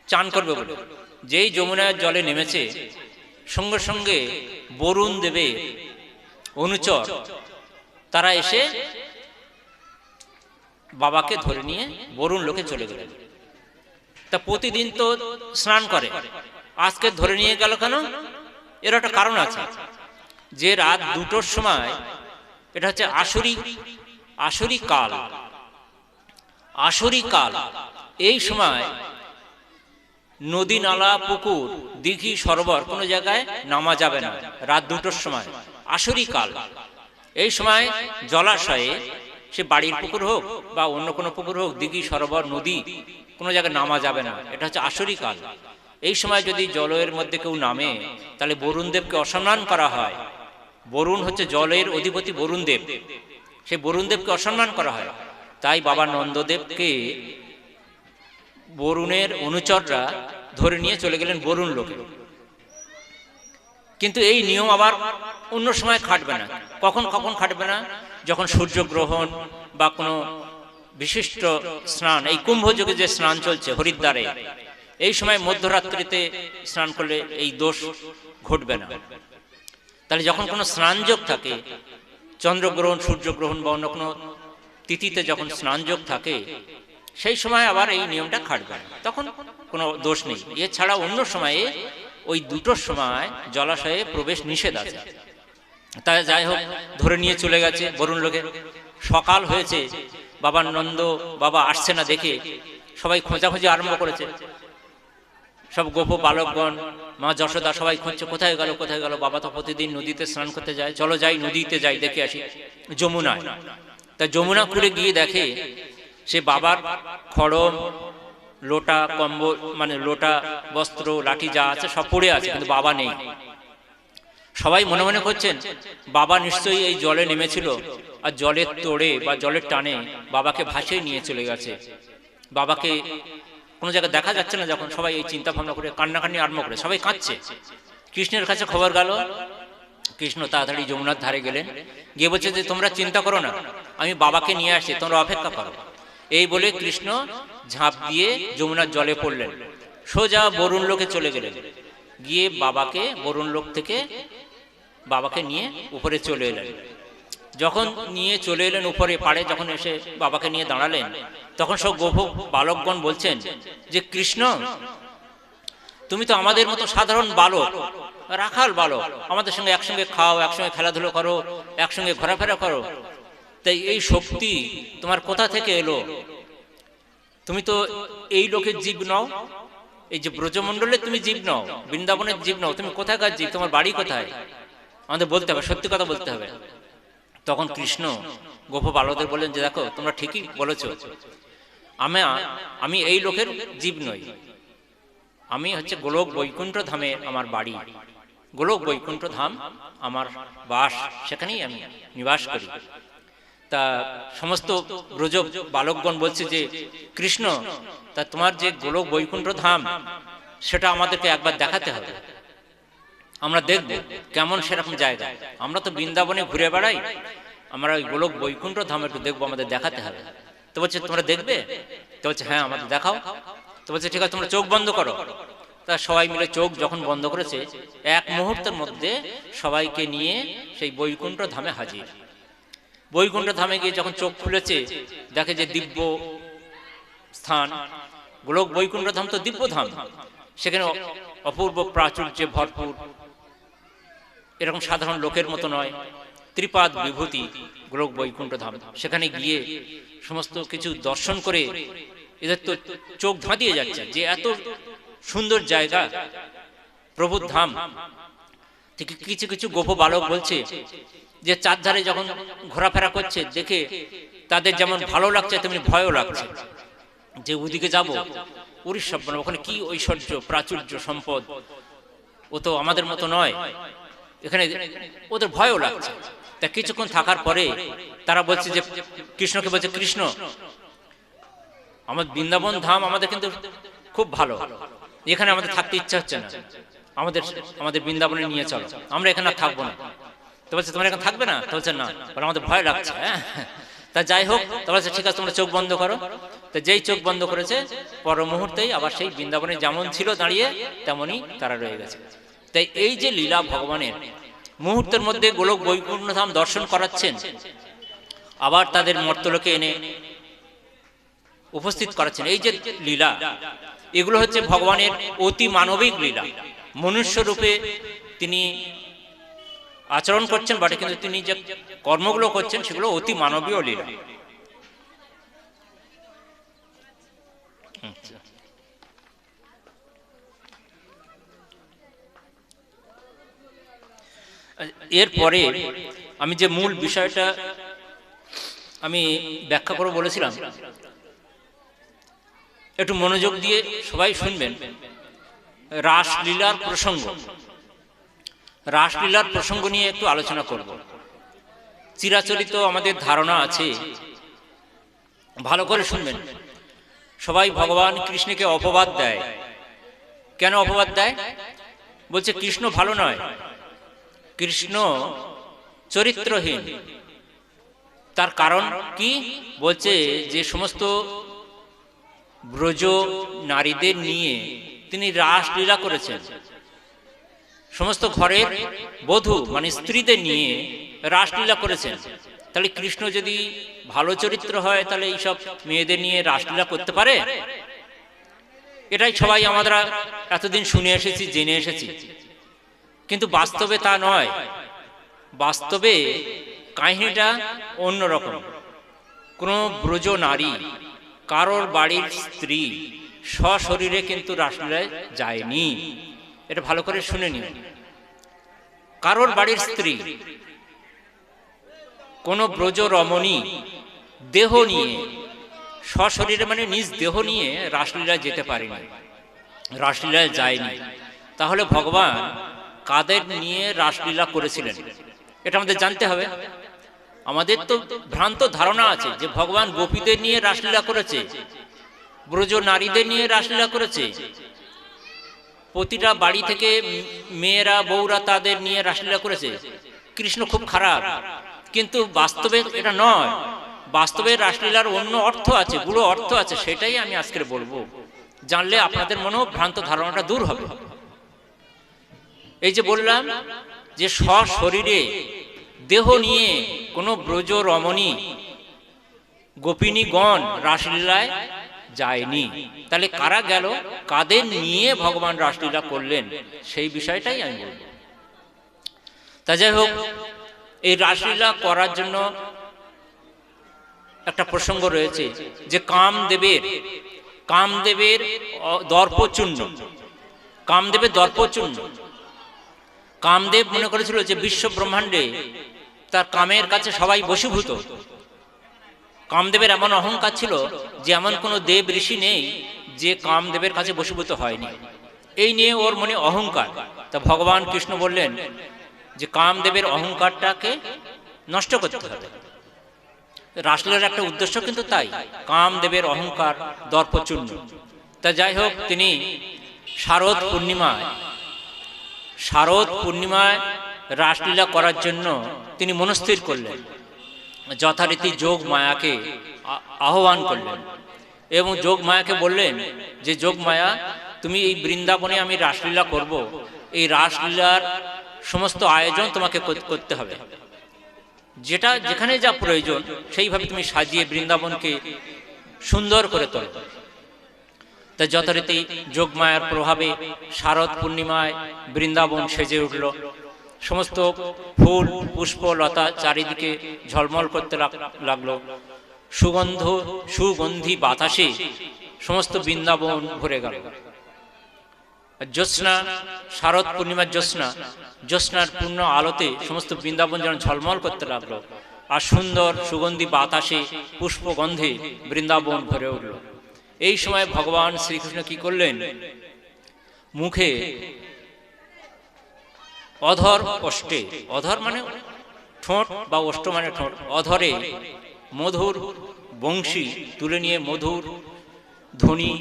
চান করবে বলে। যেই যমুনার জলে নেমেছে সঙ্গে সঙ্গে বরুণ দেবে অনুচর তারা এসে বাবাকে ধরে নিয়ে বরুণ লোকে চলে গেলেন। তা প্রতিদিন তো স্নান করে, আজকে ধরে নিয়ে গেল কেন? এর একটা কারণ আছে, যে রাত 2টোর সময়, এটা হচ্ছে আসরি কাল। আসরি কাল এই সময় নদী, নালা, পুকুর, দিঘি, সরোবর কোনো জায়গায় নামা যাবে না রাত 2টোর সময়। আসরি কাল এই সময় জলাশয়ে, সে বাড়ির পুকুর হোক বা অন্য কোনো পুকুর হোক, দিঘি, সরোবর, নদী, কোনো জায়গায় নামা যাবে না। এটা হচ্ছে আসরি কাল। এই সময় যদি জলের মধ্যে কেউ নামে তাহলে বরুণদেবকে অসম্মান করা হয়। বরুণ হচ্ছে জলের অধিপতি বরুণদেব, সেই বরুণদেবকে অসম্মান করা হয়। তাই বাবা নন্দদেবকে বরুণের অনুচররা ধরে নিয়ে চলে গেলেন বরুণ লোকে। কিন্তু এই নিয়ম আবার অন্য সময় খাটবে না। কখন কখন খাটবে না? যখন সূর্যগ্রহণ বা কোনো বিশিষ্ট স্নান, এই কুম্ভযোগে যে স্নান চলছে হরিদ্বারে, এই সময় মধ্যরাত্রিতে স্নান করলে এই দোষ ঘটবে না। তাহলে যখন কোনো স্নানযোগ থাকে, চন্দ্রগ্রহণ, সূর্যগ্রহণ বা অন্য কোনো তিথিতে যখন স্নানযোগ থাকে, সেই সময় আবার এই নিয়মটা খাটবে না, তখন কোনো দোষ নেই। এছাড়া অন্য সময়ে ওই 2টোর সময় জলাশয়ে প্রবেশ নিষেধ আছে। তাই যাই হোক, ধরে নিয়ে চলে গেছে বরুণ লোকে। সকাল হয়েছে, বাবা নন্দ বাবা আসছে না দেখে সবাই খোঁজাখুঁজি আরম্ভ করেছে। সব গোপ বালকগণ, মা যশোদা সবাই খুঁজছে, কোথায় গেল কোথায় গেল? বাবা তো প্রতিদিন নদীতে স্নান করতে যায়, চলো যাই নদীতে যাই, দেখে আসি যমুনায়। তা যমুনা কুলে গিয়ে দেখে সে বাবার খড়ম, লোটা, কম্বল, মানে লোটা, বস্ত্র, লাঠি যা আছে সব পড়ে আছে, কিন্তু বাবা নেই। সবাই মনে মনে করছেন বাবা নিশ্চয়ই এই জলে নেমেছিল আর জলের তোড়ে বা জলের টানে বাবাকে ভাসিয়ে নিয়ে চলে গেছে। বাবাকে কোনো জায়গায় দেখা যাচ্ছে না। যখন সবাই এই চিন্তা ভাবনা করে কান্নাকান্নি আরম্ভ করে, সবাই কাঁদছে। কৃষ্ণের কাছে খবর গেল। কৃষ্ণ তাড়াতাড়ি যমুনার ধারে গেলেন, গিয়ে বলছে যে তোমরা চিন্তা করো না, আমি বাবাকে নিয়ে আসছি, তোমরা অপেক্ষা করো। এই বলে কৃষ্ণ ঝাঁপ দিয়ে যমুনার জলে পড়লেন, সোজা বরুণ লোকে চলে গেলেন। গিয়ে বাবাকে বরুণ লোক থেকে বাবাকে নিয়ে উপরে চলে এলেন। যখন নিয়ে চলে এলেন উপরে পাড়ে, যখন এসে বাবাকে নিয়ে দাঁড়ালেন, তখন সব গোপ বালকগণ বলছেন যে কৃষ্ণ, তুমি তো আমাদের মতো সাধারণ বালক, রাখাল বালক, আমাদের সঙ্গে একসঙ্গে খাও, একসঙ্গে খেলাধুলো করো, একসঙ্গে ঘোরাফেরা করো, তাই এই শক্তি তোমার কোথা থেকে এলো? তুমি তো এই লোকের জীব নও, এই যে ব্রজমণ্ডলে তুমি জীব নও, বৃন্দাবনের জীব নও, তুমি কোথাকার জীব? তোমার বাড়ি কোথায়? আমাদের বলতে হবে, সত্যি কথা বলতে হবে। তখন কৃষ্ণ গোপ বালকদের বললেন যে দেখো, তোমরা ঠিকই বলেছ, আমি এই লোকের জীব নই, আমি হচ্ছে গোলক বৈকুণ্ঠ ধামে আমার বাড়ি, গোলক বৈকুণ্ঠ ধাম আমার বাস, সেখানেই আমি নিবাস করি। তা সমস্ত ব্রজ বালকগণ বলছে যে কৃষ্ণ, তা তোমার যে গোলক বৈকুণ্ঠ ধাম সেটা আমাদেরকে একবার দেখাতে হবে, আমরা দেখব কেমন সেরকম জায়গা। আমরা তো বৃন্দাবনে ঘুরে বেড়াই, আমরা ওই গোলক বৈকুণ্ঠ ধাম একটু দেখবো, আমাদের দেখাতে হবে। তো বলছে তোমরা দেখবে? তো বলছে হ্যাঁ, আমাদের দেখাও। তো বলছে ঠিক আছে, তোমরা চোখ বন্ধ করো। তা সবাই মিলে চোখ যখন বন্ধ করেছে, এক মুহূর্তের মধ্যে সবাইকে নিয়ে সেই বৈকুণ্ঠ ধামে হাজির। বৈকুণ্ঠ ধামে গিয়ে যখন চোখ খুলেছে, দেখে যে দিব্য স্থান, গোলক বৈকুণ্ঠ ধাম তো দিব্য ধাম, সেখানে অপূর্ব প্রাচুর্যে ভরপুর, এরকম সাধারণ লোকের মতো নয়, ত্রিপাদ বিভূতি গোলক বৈকুণ্ঠ ধাম। সেখানে গিয়ে সমস্ত কিছু দর্শন করে এদের তো চোখ ধাঁধিয়ে যাচ্ছে যে এত সুন্দর জায়গা, প্রভুর ধাম। কিছু কিছু গোপ বালক বলছে যে চারধারে যখন ঘোরাফেরা করছে দেখে তাদের যেমন ভালো লাগছে তেমনি ভয়ও লাগছে, যে ওদিকে যাব, উড়িষ্যা ওখানে কি ঐশ্বর্য প্রাচুর্য সম্পদ, ও তো আমাদের মতো নয়, এখানে ওদের ভয়ও লাগছে। তা কিছুক্ষণ থাকার পরে তারা বলছে যে কৃষ্ণকে বলছে, কৃষ্ণ আমার বৃন্দাবন ধাম আমাদের কিন্তু খুব ভালো, এখানে আমাদের থাকতে ইচ্ছা হচ্ছে না, আমাদের বৃন্দাবনে নিয়ে চলো, আমরা এখানে আর থাকবো না। তো বলছে তোমরা এখানে থাকবে না? তো বলছে না, আমাদের ভয় লাগছে। হ্যাঁ, তা যাই হোক, তো বলছে ঠিক আছে তোমরা চোখ বন্ধ করো। তো যেই চোখ বন্ধ করেছে পর মুহূর্তেই আবার সেই বৃন্দাবনে যেমন ছিল দাঁড়িয়ে তেমনই তারা রয়ে গেছে। তাই এই যে লীলা ভগবানের, মুহূর্তের মধ্যে গোলক বৈকুণ্ঠ ধাম দর্শন করাচ্ছেন, আবার তাদের মর্তলোকে এনে উপস্থিত করাচ্ছেন, এই যে লীলা, এগুলো হচ্ছে ভগবানের অতি মানবিক লীলা। মনুষ্য রূপে তিনি আচরণ করছেন বটে, কিন্তু তিনি যে কর্মগুলো করছেন সেগুলো অতি মানবীয় লীলা। এরপরে আমি যে মূল বিষয়টা আমি ব্যাখ্যা করে বলেছিলাম, একটু মনোযোগ দিয়ে সবাই শুনবেন। রাসলীলার প্রসঙ্গ, রাসলীলার প্রসঙ্গ নিয়ে একটু আলোচনা করব। চিরাচরিত আমাদের ধারণা আছে, ভালো করে শুনবেন, সবাই ভগবান কৃষ্ণকে অপবাদ দেয়। কেন অপবাদ দেয়? বলছে কৃষ্ণ ভালো নয়, কৃষ্ণ চরিত্রহীন। তার কারণ কি? বলছে যে সমস্ত ব্রজ নারীদের নিয়ে তিনি রাসলীলা করেছেন, সমস্ত ঘরের বধূ মানে স্ত্রীদের নিয়ে রাসলীলা করেছেন। তাহলে কৃষ্ণ যদি ভালো চরিত্র হয় তাহলে এইসব মেয়েদের নিয়ে রাসলীলা করতে পারে? এটাই সবাই আমরা এতদিন শুনে এসেছি, জেনে এসেছি, কিন্তু বাস্তবে তা নয়। বাস্তবে কাহিনীটা অন্যরকম। কোনো ব্রজ নারী, কারোর বাড়ির স্ত্রী সশরীরে কিন্তু রাসলীলায় যায়নি। এটা ভালো করে শুনে নিন। কারোর বাড়ির স্ত্রী, কোন ব্রজ রমণী দেহ নিয়ে, সশরীরে মানে নিজ দেহ নিয়ে রাসলীলায় যেতে পারেনি, রাসলীলায় যায়নি। তাহলে ভগবান কাদের নিয়ে রাসলীলা করেছিলেন এটা আমাদের জানতে হবে। আমাদের তো ভ্রান্ত ধারণা আছে যে ভগবান গোপীদের নিয়ে রাসলীলা করেছে, ব্রজ নারীদের নিয়ে রাসলীলা করেছে, প্রতিটা বাড়ি থেকে মেয়েরা বউরা তাদের নিয়ে রাসলীলা করেছে, কৃষ্ণ খুব খারাপ। কিন্তু বাস্তবে এটা নয়। বাস্তবে রাসলীলার অন্য অর্থ আছে, গুলো অর্থ আছে, সেটাই আমি আজকে বলবো। জানলে আপনাদের মনেও ভ্রান্ত ধারণাটা দূর হবে। এই যে বললাম যে সশরীরে দেহ নিয়ে কোন ব্রজ রমণী গোপিনীগণ রাসলীলায় যায়নি। তাহলে কারা গেল, কাদের নিয়ে ভগবান রাসলীলা করলেন, সেই বিষয়টাই আমি বলব। তা যাই হোক, এই রাসলীলা করার জন্য একটা প্রসঙ্গ রয়েছে যে কামদেবের দর্পচূর্ণ, কামদেবের দর্পচূর্ণ। কামদেব মনে করেছিল যে বিশ্ব ব্রহ্মাণ্ডে তার কামের কাছে সবাই বশীভূত। কামদেবের এমন অহংকার ছিল যে এমন কোনো দেব ঋষি নেই যে কামদেবের কাছে বশীভূত হয়নি। এই নিয়ে ওর মনে অহংকার। তা ভগবান কৃষ্ণ বললেন যে কামদেবের অহংকারটাকে নষ্ট করতে হবে। রাসলীলার একটা উদ্দেশ্য কিন্তু তাই, কামদেবের অহংকার দর্পচূর্ণ। তা যাই হোক, তিনি শারদ পূর্ণিমায় রাসলীলা করার জন্য তিনি মনস্থির করলেন। যথারীতি যোগ মায়াকে আহ্বান করলেন এবং যোগ মায়াকে বললেন যে যোগ মায়া, তুমি এই বৃন্দাবনে আমি রাসলীলা করব, এই রাসলীলার সমস্ত আয়োজন তোমাকে করতে হবে। যেটা যেখানে যা প্রয়োজন সেইভাবে তুমি সাজিয়ে বৃন্দাবনকে সুন্দর করে তোলো। তা যথারীতি যোগমায়ার প্রভাবে শারদ পূর্ণিমায় বৃন্দাবন সেজে উঠল। সমস্ত ফুল পুষ্প লতা চারিদিকে ঝলমল করতে লাগলো। সুগন্ধি বাতাসে সমস্ত বৃন্দাবন ভরে গেল। জ্যোৎস্না, শারদ পূর্ণিমার জ্যোৎস্নার পূর্ণ আলোতে সমস্ত বৃন্দাবন যেন ঝলমল করতে লাগলো, আর সুন্দর সুগন্ধি বাতাসে পুষ্পগন্ধে বৃন্দাবন ভরে উঠল। এই সময় ভগবান শ্রীকৃষ্ণ কি করলেন, মুখে অধর ওষ্ঠে, অধর মানে ঠোঁট বা ওষ্ঠ মানে ঠোঁট, অধরে মধুর বংশী তুলে নিয়ে মধুর ধ্বনি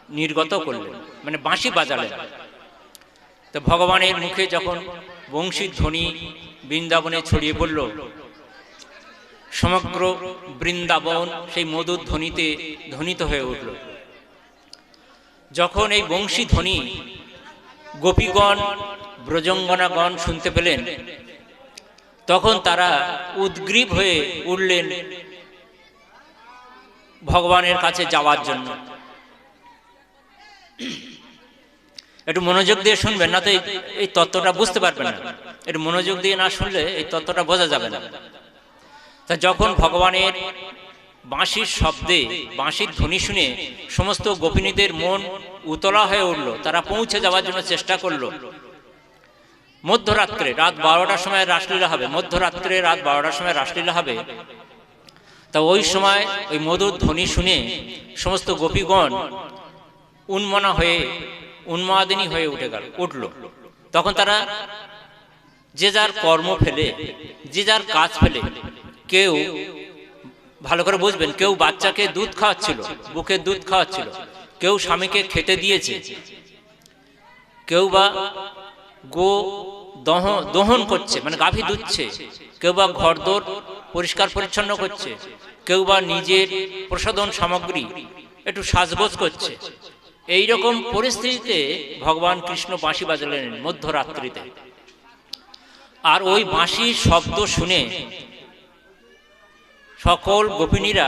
নির্গত করলেন, মানে বাঁশি বাজালেন। তো ভগবানের মুখে যখন বংশীর ধ্বনি বৃন্দাবনে ছড়িয়ে পড়ল, সমগ্র বৃন্দাবন সেই মধুর ধ্বনিতে ধ্বনিত হয়ে উঠল। যখন এই বংশী ধ্বনি গোপীগণ ব্রজঙ্গনাগণ শুনতে পেলেন, তখন তারা উদ্গ্রীব হয়ে উঠলেন ভগবানের কাছে যাওয়ার জন্য। একটু মনোযোগ দিয়ে শুনবেন, না তো এই তত্ত্বটা বুঝতে পারবেন না। একটু মনোযোগ দিয়ে না শুনলে এই তত্ত্বটা বোঝা যাবে না। তা যখন ভগবানের বাঁশির শব্দে, বাঁশির ধ্বনি শুনে সমস্ত গোপিনীদের মন উতলা হয়ে উঠল, তারা পৌঁছে যাওয়ার জন্য চেষ্টা করল। মধ্যরাত্রে রাত 12টার সময় রাসলীলা হবে, মধ্যরাত্রে রাত 12টার সময় রাসলীলা হবে। তা ওই সময় ওই মধুর ধ্বনি শুনে সমস্ত গোপীগণ উন্মনা হয়ে, উন্মাদিনী হয়ে উঠল। তখন তারা যে যার কর্ম ফেলে, যে যার কাজ ফেলে, কেউ ভালো করে বুঝবেন, কেউ বাচ্চাকে দুধ খাওয়াচ্ছিল, বুকে দুধ খাওয়াচ্ছিল, কেউ স্বামীকে খেতে দিয়েছে, কেউ বা গো দহন করছে মানে গাভী দুধছে, কেউ বা ঘরদোর পরিষ্কার পরিচ্ছন্ন করছে, কেউ বা নিজের প্রসাধন সামগ্রী একটু সাজগোজ করছে। এইরকম পরিস্থিতিতে ভগবান কৃষ্ণ বাঁশি বাজালেন মধ্যরাত্রিতে। আর ওই বাঁশির শব্দ শুনে সকল গোপিনীরা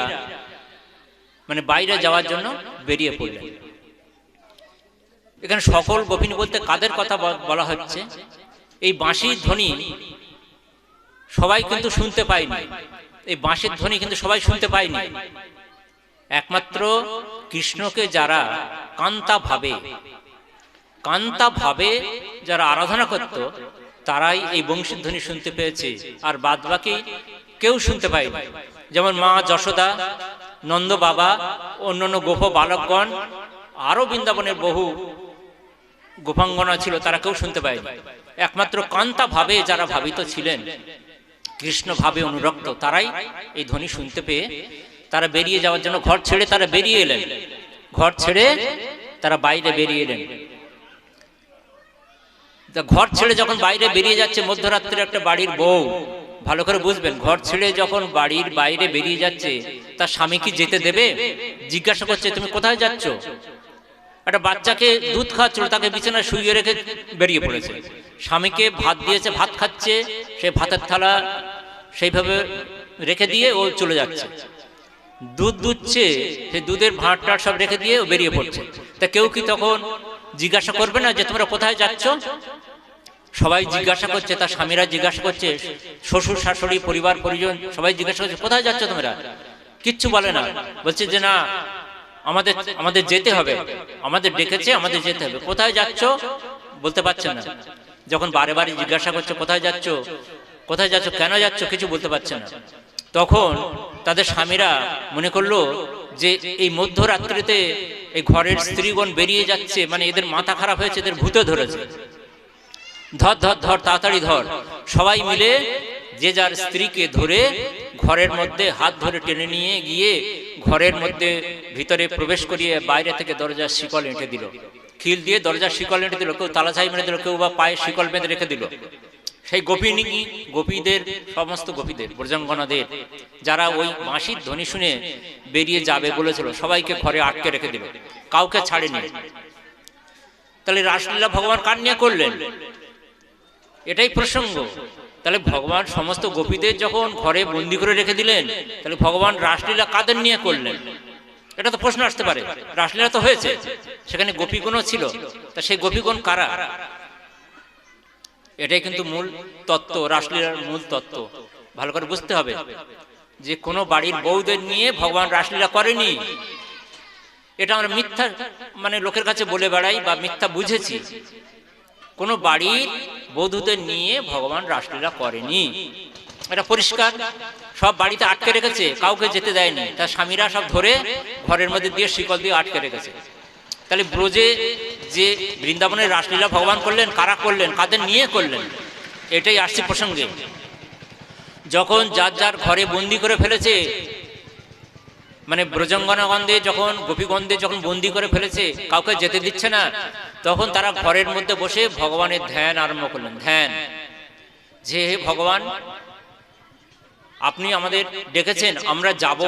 মানে বাইরে যাওয়ার জন্য বেরিয়ে পড়লেন। এখানে সকল গোপিনী বলতে কাদের কথা বলা হচ্ছে? এই বাঁশির ধ্বনি সবাই কিন্তু শুনতে পায়নি, এই বাঁশির ধ্বনি কিন্তু সবাই শুনতে পায়নি। একমাত্র কৃষ্ণকে যারা কান্তা ভাবে যারা আরাধনা করত, তারাই এই বংশীর ধ্বনি শুনতে পেয়েছে, আর বাদবাকি কেউ শুনতে পায়নি। যেমন মা যশোদা, নন্দ বাবা, অন্যান্য গোপ বালকগণ, আরো বৃন্দাবনের বহু গোপাঙ্গনা ছিল, তারা কেউ শুনতে পায়নি। একমাত্র কান্তা ভাবে যারা ভাবিত ছিলেন, কৃষ্ণ ভাবে অনুরক্ত, তারাই এই ধ্বনি শুনতে পেয়ে তারা বেরিয়ে যাওয়ার জন্য ঘর ছেড়ে তারা বেরিয়ে এলেন। ঘর ছেড়ে তারা বাইরে বেরিয়ে এলেন। ঘর ছেড়ে যখন বাইরে বেরিয়ে যাচ্ছে, মধ্যরাত্রে একটা বাড়ির বউ, ভালো করে বুঝবেন, ঘর ছেড়ে যখন বাড়ির বাইরে বেরিয়ে যাচ্ছে, তার স্বামী কি যেতে দেবে? জিজ্ঞাসা করছে, তুমি কোথায় যাচ্ছ? একটা বাচ্চাকে দুধ খাওয়াচ্ছিল, তাকে বিছানায় শুইয়ে রেখে বেরিয়ে পড়েছে। স্বামীকে ভাত দিয়েছে, ভাত খাচ্ছে, সে ভাতের থালা সেইভাবে রেখে দিয়ে ও চলে যাচ্ছে। দুধ দুচ্ছে, সেই দুধের ভাঁট টাট সব রেখে দিয়ে ও বেরিয়ে পড়ছে। তা কেউ কি তখন জিজ্ঞাসা করবে না যে তোমরা কোথায় যাচ্ছ? সবাই জিজ্ঞাসা করছে, তার স্বামীরা জিজ্ঞাসা করছে, শ্বশুর শাশুড়ি পরিবার পরিজন সবাই জিজ্ঞাসা করছে, কোথায় যাচ্ছ তোমরা? কিচ্ছু বলে না, বলছে যে না, আমাদের যেতে হবে, আমাদের ডেকেছে, আমাদের যেতে হবে। কোথায় যাচ্ছ বলতে পারছে না। যখন বারে বারে জিজ্ঞাসা করছে কোথায় যাচ্ছ, কোথায় যাচ্ছ, কেন যাচ্ছ, কিছু বলতে পারছে না। তখন তাদের স্বামীরা মনে করলো যে এই মধ্যরাত্রিতে এই ঘরের স্ত্রীগণ বেরিয়ে যাচ্ছে, মানে এদের মাথা খারাপ হয়েছে, এদের ভূতে ধরেছে। ধর ধর ধর, তাড়াতাড়ি ধর। সবাই মিলে যে যার স্ত্রীকে ধরে ঘরের মধ্যে হাত ধরে টেনে নিয়ে গিয়ে ঘরের মধ্যে ভিতরে প্রবেশ করিয়ে বাইরে থেকে দরজার শিকল এঁটে দিল, খিল দিয়ে দরজার শিকল এঁটে দিল, কেউ তালাছাই মেরে দিল, কেউ বা পায়ে শিকল বেঁধে রেখে দিল। সেই গোপীদের, সমস্ত গোপীদের, ব্রজাঙ্গনাদের, যারা ওই বাঁশির ধ্বনি শুনে বেরিয়ে যাবে বলেছিল, সবাইকে ঘরে আটকে রেখে দিল, কাউকে ছাড়েনি। তাহলে রাসলীলা ভগবান কার নিয়ে করলেন? এটাই প্রসঙ্গ। তাহলে ভগবান সমস্ত গোপীদের যখন ঘরে বন্দি করে রেখে দিলেন, তাহলে ভগবান রাসলীলা কাদের নিয়ে করলেন? এটা তো প্রশ্ন আসতে পারে। রাসলীলা তো হয়েছে, সেখানে গোপীগণও ছিল, তা সেই গোপীগণ কারা? এটাই কিন্তু মূল তত্ত্ব, রাসলীলার মূল তত্ত্ব। ভালো করে বুঝতে হবে যে কোনো বাড়ির বউদের নিয়ে ভগবান রাসলীলা করেনি। এটা আমরা মিথ্যা মানে লোকের কাছে বলে বেড়াই বা মিথ্যা বুঝেছি। কোনো বাড়ির বধূদের নিয়ে ভগবান রাসলীলা করেনি, এটা পরিষ্কার। সব বাড়িতে আটকে রেখেছে, কাউকে যেতে দেয়নি, তার স্বামীরা সব ধরে ঘরের মধ্যে দিয়ে শিকল দিয়ে আটকে রেখেছে। তাহলে ব্রজে যে বৃন্দাবনের রাসলীলা ভগবান করলেন, কারা করলেন, কাদের নিয়ে করলেন, এটাই আসছে প্রসঙ্গে। যখন যার যার ঘরে বন্দি করে ফেলেছে, মানে ব্রজঙ্গনাগন্ধে যখন গোপীগন্ধে যখন বন্দি করে ফেলেছে, কাউকে যেতে দিচ্ছে না, তখন তারা ঘরের মধ্যে বসে ভগবানের ধ্যান আরম্ভ করলেন। ধ্যান যে হে ভগবান, আপনি আমাদের ডেকেছেন, আমরা যাব,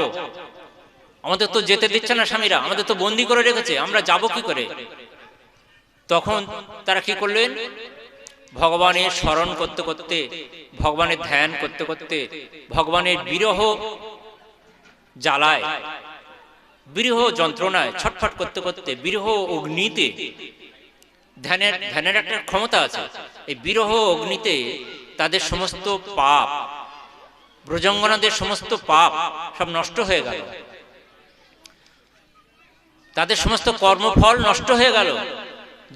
আমাদের তো যেতে দিচ্ছে না স্বামীরা, আমাদের তো বন্দি করে রেখেছে, আমরা যাব কি করে? তখন তারা কি করলেন? ভগবানের স্মরণ করতে করতে, ভগবানের ধ্যান করতে করতে, ভগবানের বিরহ জ্বালায়, বিরহ যন্ত্রণায় ছটফট করতে করতে, বিরহ অগ্নিতে, ধ্যানের একটা ক্ষমতা আছে, এই বিরহ অগ্নিতে তাদের সমস্ত পাপ, ব্রজঙ্গনাদের সমস্ত পাপ সব নষ্ট হয়ে গেল, তাদের সমস্ত কর্মফল নষ্ট হয়ে গেল।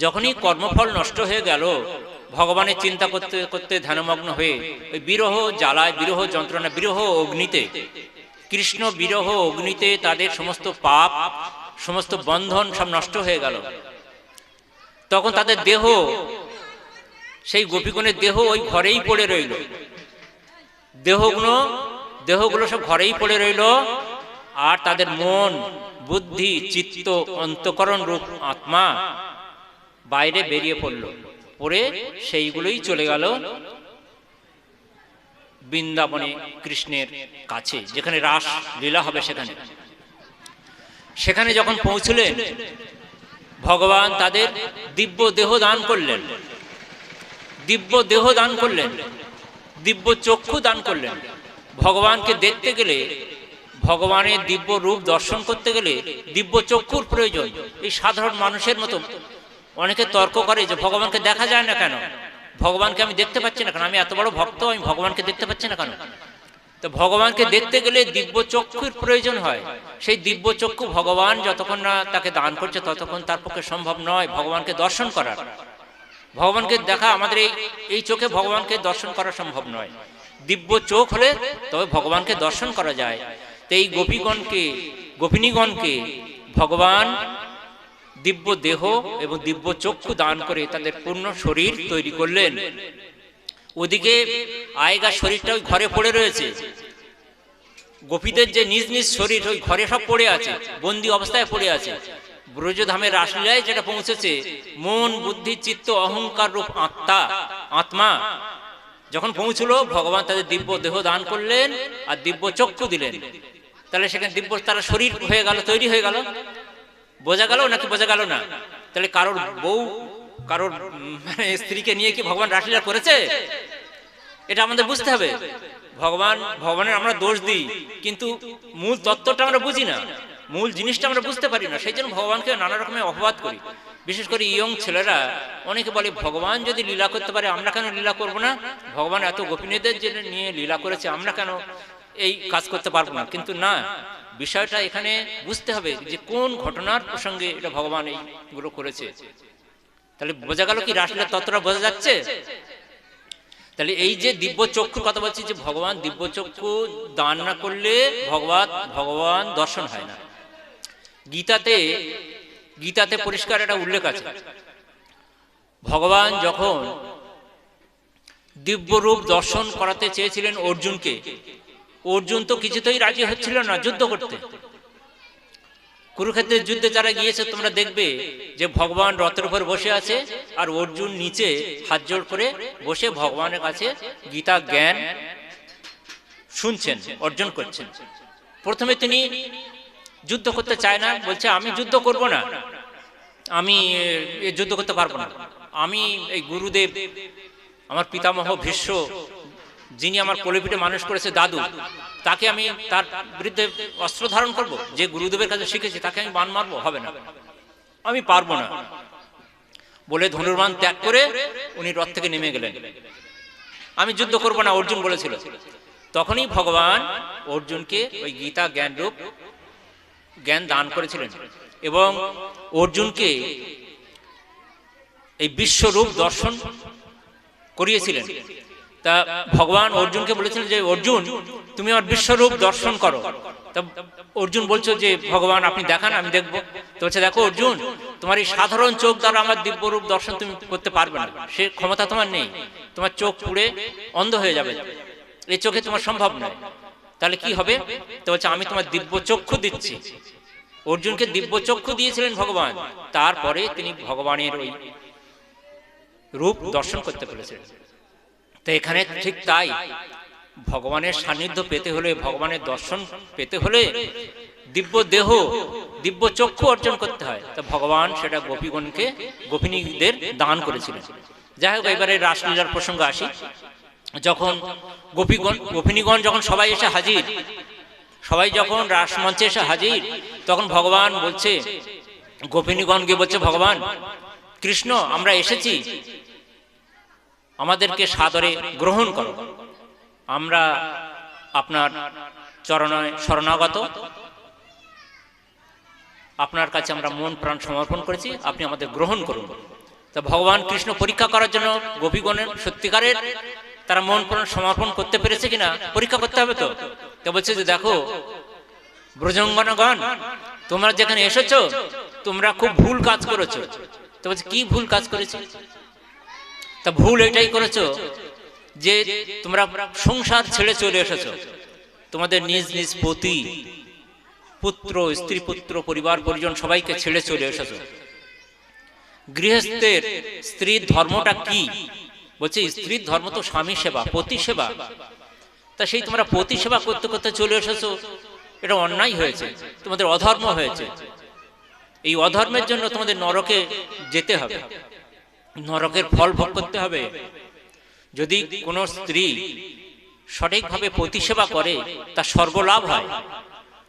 যখনই কর্মফল নষ্ট হয়ে গেল, ভগবানের চিন্তা করতে করতে ধ্যানমগ্ন হয়ে ওই বিরহ জ্বালায়, বিরহ যন্ত্রণা, বিরহ অগ্নিতে, কৃষ্ণ বিরহ অগ্নিতে তাদের সমস্ত পাপ, সমস্ত বন্ধন সব নষ্ট হয়ে গেল। তখন তাদের দেহ, সেই গোপীগণের দেহ ওই ঘরেই পড়ে রইল, দেহগুলো সব ঘরেই পড়ে রইল, আর তাদের মন, বুদ্ধি, চিত্ত, অন্তঃকরণ রূপ আত্মা বাইরে বেরিয়ে পড়ল, পড়ে সেইগুলোই চলে গেল বৃন্দাবনে কৃষ্ণের কাছে, যেখানে রাস লীলা হবে। সেখানে যখন পৌঁছলেন, ভগবান তাদের দিব্য দেহ দান করলেন, দিব্য দেহ দান করলেন, দিব্য চক্ষু দান করলেন। ভগবানকে দেখতে গেলে, ভগবানের দিব্য রূপ দর্শন করতে গেলে দিব্য চক্ষুর প্রয়োজন। এই সাধারণ মানুষের মতো অনেকে তর্ক করে যে ভগবানকে দেখা যায় না কেন, ভগবানকে আমি দেখতে পাচ্ছি না কেন, আমি এত বড় ভক্ত, আমি ভগবানকে দেখতে পাচ্ছি না কেন? তো ভগবানকে দেখতে গেলে দিব্য চক্ষুর প্রয়োজন হয়। সেই দিব্য চক্ষু ভগবান যতক্ষণ না তাকে দান করছে, ততক্ষণ তার পক্ষে সম্ভব নয় ভগবানকে দর্শন করার। ভগবানকে দেখা, আমাদের এই চোখে ভগবানকে দর্শন করা সম্ভব নয়। দিব্য চোখ হলে তবে ভগবানকে দর্শন করা যায়। তো এই গোপীগণকে, গোপিনীগণকে ভগবান দিব্য দেহ এবং দিব্য চক্ষু দান করে তাদের পূর্ণ শরীর তৈরি করলেন। ওদিকে আয়গা শরীরটা ওই ঘরে পড়ে রয়েছে, গোপীদের যে নিজ নিজ শরীর ওই ঘরে সব পড়ে আছে, বন্দী অবস্থায় পড়ে আছে। ব্রজধামের রাসলীলায় যেটা পৌঁছেছে, মন, বুদ্ধি, চিত্ত, অহংকার রূপ আত্মা যখন পৌঁছলো, ভগবান তাদের দিব্য দেহ দান করলেন আর দিব্য চক্ষু দিলেন। তাহলে সেখানে দিব্য তারা শরীর হয়ে গেল, তৈরি হয়ে গেল। বোঝা গেল নাকি বোঝা গেল না? তাহলে কারোর বউ, কারোর মানে স্ত্রীকে নিয়ে কি ভগবান রাসলীলা করেছে? এটা আমাদের বুঝতে হবে। ভগবানের আমরা দোষ দিই, কিন্তু মূল তত্ত্বটা আমরা বুঝি না, মূল জিনিসটা আমরা বুঝতে পারি না। সেই জন্য ভগবানকে নানা রকমের অপবাদ করি। বিশেষ করে ইয়ং ছেলেরা অনেকে বলে, ভগবান যদি লীলা করতে পারে আমরা কেন লীলা করব না? ভগবান এত গোপিনীদের জন্য নিয়ে লীলা করেছে, আমরা কেন এই কাজ করতে পারবো না? কিন্তু না, বিষয়টা এখানে বুঝতে হবে যে কোন ঘটনার প্রসঙ্গে এটা ভগবান এইগুলো করেছে। তাহলে বোঝা গেল কি রাসলীলার তত্ত্বটা বোঝা যাচ্ছে? তাহলে এই যে দিব্য চক্ষুর কথা বলছি, যে ভগবান দিব্য চক্ষু দান না করলে ভগবান দর্শন হয় না। গীতাতে পরিষ্কার একটা উল্লেখ আছে, ভগবান যখন দিব্য রূপ দর্শন করাতে চেয়েছিলেন অর্জুনকে, অর্জুন তো কিছুতেই রাজি হচ্ছিল না যুদ্ধ করতে। কুরুক্ষেত্রের যুদ্ধে যারা গিয়েছে তোমরা দেখবে যে ভগবান রথের উপর বসে আছে আর অর্জুন নিচে হাত জোড় করে বসে ভগবানের কাছে গীতা জ্ঞান শুনছেন, অর্জন করছেন। প্রথমে তিনি যুদ্ধ করতে চায় না, বলছে আমি যুদ্ধ করব না, আমি যুদ্ধ করতে পারবো না, আমি এই গুরুদেব, আমার পিতামহ ভীষ্ম, যিনি আমার কোলেপিঠে মানুষ করেছে দাদু, তাকে আমি তার বিরুদ্ধে অস্ত্র ধারণ করব? যে গুরুদেবের কাছে শিখেছি তাকে আমি বান মারবো? হবে না, আমি পারবো না বলে ধনুর্বাণ ত্যাগ করে উনি রথ থেকে নেমে গেলেন। আমি যুদ্ধ করব না, অর্জুন বলেছিল। তখনই ভগবান অর্জুনকে ওই গীতা জ্ঞান রূপ জ্ঞান দান করেছিলেন। এবং অর্জুনকে এই বিশ্বরূপ দর্শন করিয়েছিলেন। তা ভগবান অর্জুনকে বলেছিলেন যে অর্জুন তুমি আমার বিশ্বরূপ দর্শন করো। তা অর্জুন বলছো যে ভগবান আপনি দেখান, আমি দেখবো। তো বলছে দেখো অর্জুন, তোমার এই সাধারণ চোখ দ্বারা আমার দিব্যরূপ দর্শন তুমি করতে পারবে না, সে ক্ষমতা তোমার নেই, তোমার চোখ পুড়ে অন্ধ হয়ে যাবে, এই চোখে তোমার সম্ভব নয়। তাহলে কি হবে? তো বলছে আমি তোমার দিব্য চক্ষু দিচ্ছি। অর্জুনকে দিব্য চক্ষু দিয়েছিলেন ভগবান, তারপরে তিনি ভগবানের ওই রূপ দর্শন করতে পেরেছিলেন। তো এখানে ঠিক তাই, ভগবানের সান্নিধ্য পেতে হলে, ভগবানের দর্শন পেতে হলে দিব্য দেহ, দিব্য চক্ষু অর্জন করতে হয়। তা ভগবান সেটা গোপীগণকে, গোপিনীদের দান করেছিলেন। যাই হোক, এবারে রাসলীলার প্রসঙ্গ আসি। যখন গোপিনীগণ যখন সবাই এসে হাজির, সবাই যখন রাসমঞ্চে এসে হাজির, তখন ভগবান বলছে, গোপিনীগণকে বলছে, ভগবান কৃষ্ণ আমরা এসেছি, আমাদেরকে সাদরে গ্রহণ করো, আমরা আপনার চরণে শরণাগত, আপনার কাছে আমরা মন প্রাণ সমর্পণ করেছি, আপনি আমাদের গ্রহণ করুন। তা ভগবান কৃষ্ণ পরীক্ষা করার জন্য গোপীগণের সত্যিকারের তারা মন প্রাণ সমর্পণ করতে পেরেছে কিনা পরীক্ষা করতে হবে। তো বলছে যে দেখো ব্রজঙ্গনগণ, তোমরা যেখানে এসেছো তোমরা খুব ভুল কাজ করেছো। তো বলছে কি ভুল কাজ করেছি? তা ভুল এটাই করেছো যে তোমরা সংসার ছেড়ে চলে এসেছো, তোমাদের নিজ নিজ পতি, পুত্র, স্ত্রী পুত্র, পরিবার পরিজন সবাইকে ছেড়ে চলে এসেছো। গৃহস্থের স্ত্রীর ধর্মটা কি? বলছে স্ত্রীর ধর্ম তো স্বামী সেবা, পতি সেবা। তা সেই তোমরা পতি সেবা করতে করতে চলে এসেছো, এটা অন্যায় হয়েছে, তোমাদের অধর্ম হয়েছে। এই অধর্মের জন্য তোমাদের নরকে যেতে হবে, নরকের ফল ভোগ করতে হবে। যদি কোনো স্ত্রী সঠিকভাবে পতি সেবা করে তার স্বর্গলাভ হয়,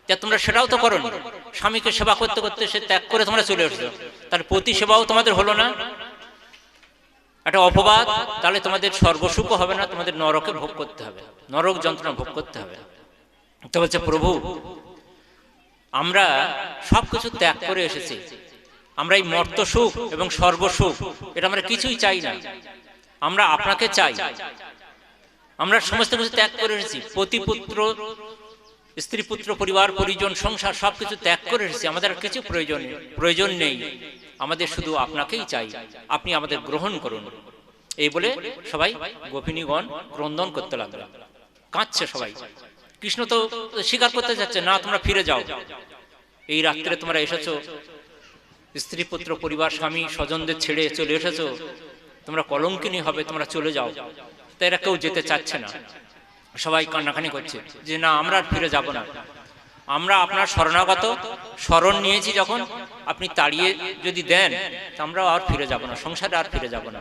তা তোমরা সেটাও তো করো না। স্বামীকে সেবা করতে করতে সে ত্যাগ করে তোমরা চলে এসেছো, তার পতি সেবাও তোমাদের হলো না, একটা অপবাদ। তাহলে তোমাদের স্বর্গসুখ হবে না, তোমাদের নরকে ভোগ করতে হবে, নরক যন্ত্রণা ভোগ করতে হবে। তো বলছে প্রভু আমরা সবকিছু ত্যাগ করে এসেছি, আমরা এই মর্ত সুখ এবং স্বর্গসুখ এটা আমরা কিছুই চাই না, আমরা আপনাকে চাই। আমরা সমস্ত কিছু ত্যাগ করে এসেছি, পতি পুত্র, স্ত্রী পুত্র, পরিবার পরিজন, সংসার সবকিছু ত্যাগ করে এসেছি, আমাদের আর কিছু প্রয়োজন নেই, আমাদের শুধু আপনাকেই চাই, আপনি আমাদের গ্রহণ করুন। এই বলে সবাই গোপিনীগণ ক্রন্দন করতে লাগলো, কাঁদছে সবাই। কৃষ্ণ তো স্বীকার করতে যাচ্ছে না, তোমরা ফিরে যাও, এই রাত্রে তোমরা এসেছো, স্ত্রী পুত্র পরিবার স্বামী স্বজনদের ছেড়ে চলে এসেছো, তোমরা কলঙ্কিনী হবে, তোমরা চলে যাও। তাই এরা কেউ যেতে চাচ্ছে না, সবাই কান্নাকানি করছে যে না আমরা আর ফিরে যাব না, আমরা আপনার শরণাগত, শরণ নিয়েছি যখন, আপনি তাড়িয়ে যদি দেন আমরা আর ফিরে যাব না, সংসারে আর ফিরে যাব না।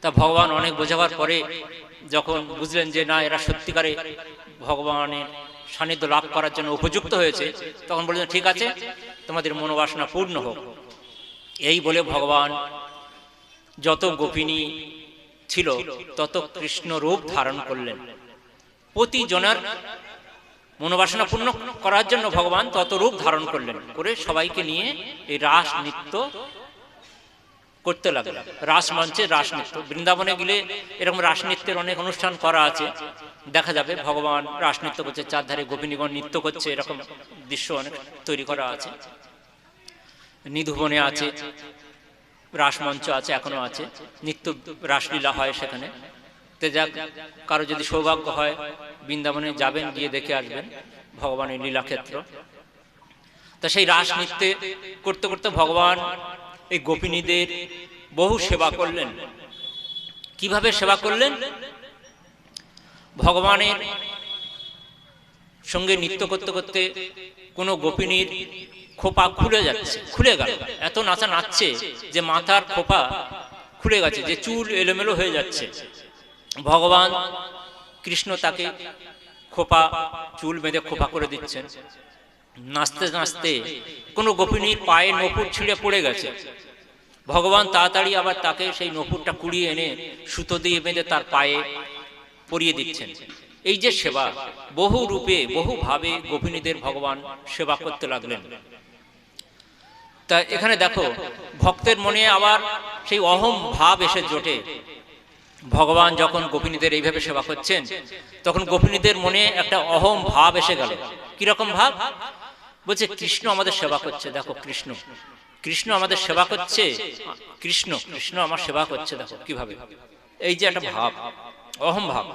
তা ভগবান অনেক বোঝাবার পরে যখন বুঝলেন যে না এরা সত্যিকারে ভগবানের সান্নিধ্য লাভ করার জন্য উপযুক্ত হয়েছে, তখন বললেন ঠিক আছে তোমাদের মনোবাসনা পূর্ণ হোক। এই বলে ভগবান যত গোপিনী ছিল তত কৃষ্ণ রূপ ধারণ করলেন। প্রতিজনের মনোবাসনা পূর্ণ করার জন্য ভগবান তত রূপ ধারণ করলেন, করে সবাইকে নিয়ে এই রাস নৃত্য করতে লাগলেন। রাস মঞ্চে রাস নৃত্য, বৃন্দাবনে গেলে এরকম রাস নৃত্যের অনেক অনুষ্ঠান করা আছে, দেখা যাবে ভগবান রাস নৃত্য করছে, চারধারে গোপিনীগণ নৃত্য করছে, এরকম দৃশ্য অনেক তৈরি করা আছে। নিধুবনে আছে, রাসমঞ্চ আছে, এখনো আছে, নিত্য রাসলীলা হয় সেখানে। তে যাক, কারো যদি সৌভাগ্য হয় বৃন্দাবনে যাবেন, গিয়ে দেখে আসবেন ভগবানের লীলাক্ষেত্র। তা সেই রাস নৃত্যে করতে করতে ভগবান এই গোপিনীদের বহু সেবা করলেন। কিভাবে সেবা করলেন? ভগবানের সঙ্গে নৃত্য করতে করতে কোনো গোপিনীর খোপা খুলে যাচ্ছে, খুলে গেল, এত নাচা নাচছে যে মাথার খোপা খুলে গেছে, যে চুল এলোমেলো হয়ে যাচ্ছে। ভগবান কৃষ্ণ তাকে খোপা, চুল বেঁধে খোপা করে দিচ্ছেন। নাচতে নাচতে কোনো গোপিনীর পায়ে নপুর ছিঁড়ে পড়ে গেছে, ভগবান তাড়াতাড়ি আবার তাকে সেই নপুরটা কুড়িয়ে এনে সুতো দিয়ে বেঁধে তার পায়ে পরিয়ে দিচ্ছেন। এই যে সেবা, বহু রূপে বহু ভাবে গোপিনীদের ভগবান সেবা করতে লাগলেন। তা এখানে দেখো ভক্তের মনে আবার সেই অহম ভাব এসে জোটে। ভগবান যখন গোপিনীদের এইভাবে সেবা করছেন তখন গোপিনীদের মনে একটা অহম ভাব এসে গেল। কিরকম ভাব? বলছে কৃষ্ণ আমাদের সেবা করছে, দেখো কৃষ্ণ, কৃষ্ণ আমাদের সেবা করছে, কৃষ্ণ কৃষ্ণ আমার সেবা করছে, দেখো কিভাবে। এই যে একটা ভাব, অহম ভাব,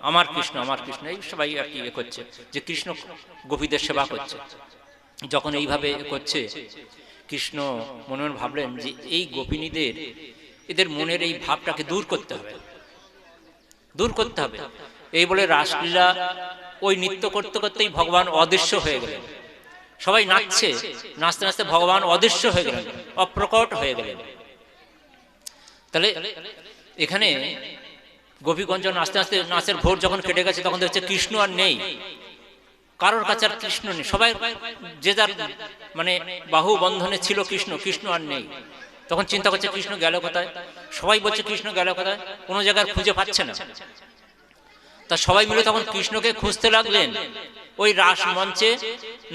আমার কৃষ্ণ আমার কৃষ্ণ, এই সবাই আর কি এ করছে যে কৃষ্ণ গোপীদের সেবা করছে। যখন এইভাবে করছে কৃষ্ণ মনে মনে ভাবলেন যে এই গোপিনীদের এদের মনের এই ভাবটাকে দূর করতে হবে, দূর করতে হবে। এই বলে রাসলীলা ওই নৃত্য করতে করতেই ভগবান অদৃশ্য হয়ে গেলেন। সবাই নাচছে, নাচতে নাচতে ভগবান অদৃশ্য হয়ে গেলেন, অপ্রকট হয়ে গেলেন। তাহলে এখানে গোপীগঞ্জ নাচতে নাচতে নাচের ভোর যখন কেটে গেছে তখন দেখছে কৃষ্ণ আর নেই, কারোর কাছে আর কৃষ্ণ নেই। সবাই যে যার মানে বাহু বন্ধনে ছিল কৃষ্ণ, কৃষ্ণ আর নেই। তখন চিন্তা করছে কৃষ্ণ গেল কোথায়, সবাই বলছে কৃষ্ণ গেল কোথায়, কোনো জায়গায় খুঁজে পাচ্ছে না। তা সবাই মিলে তখন কৃষ্ণকে খুঁজতে লাগলেন। ওই রাস মঞ্চে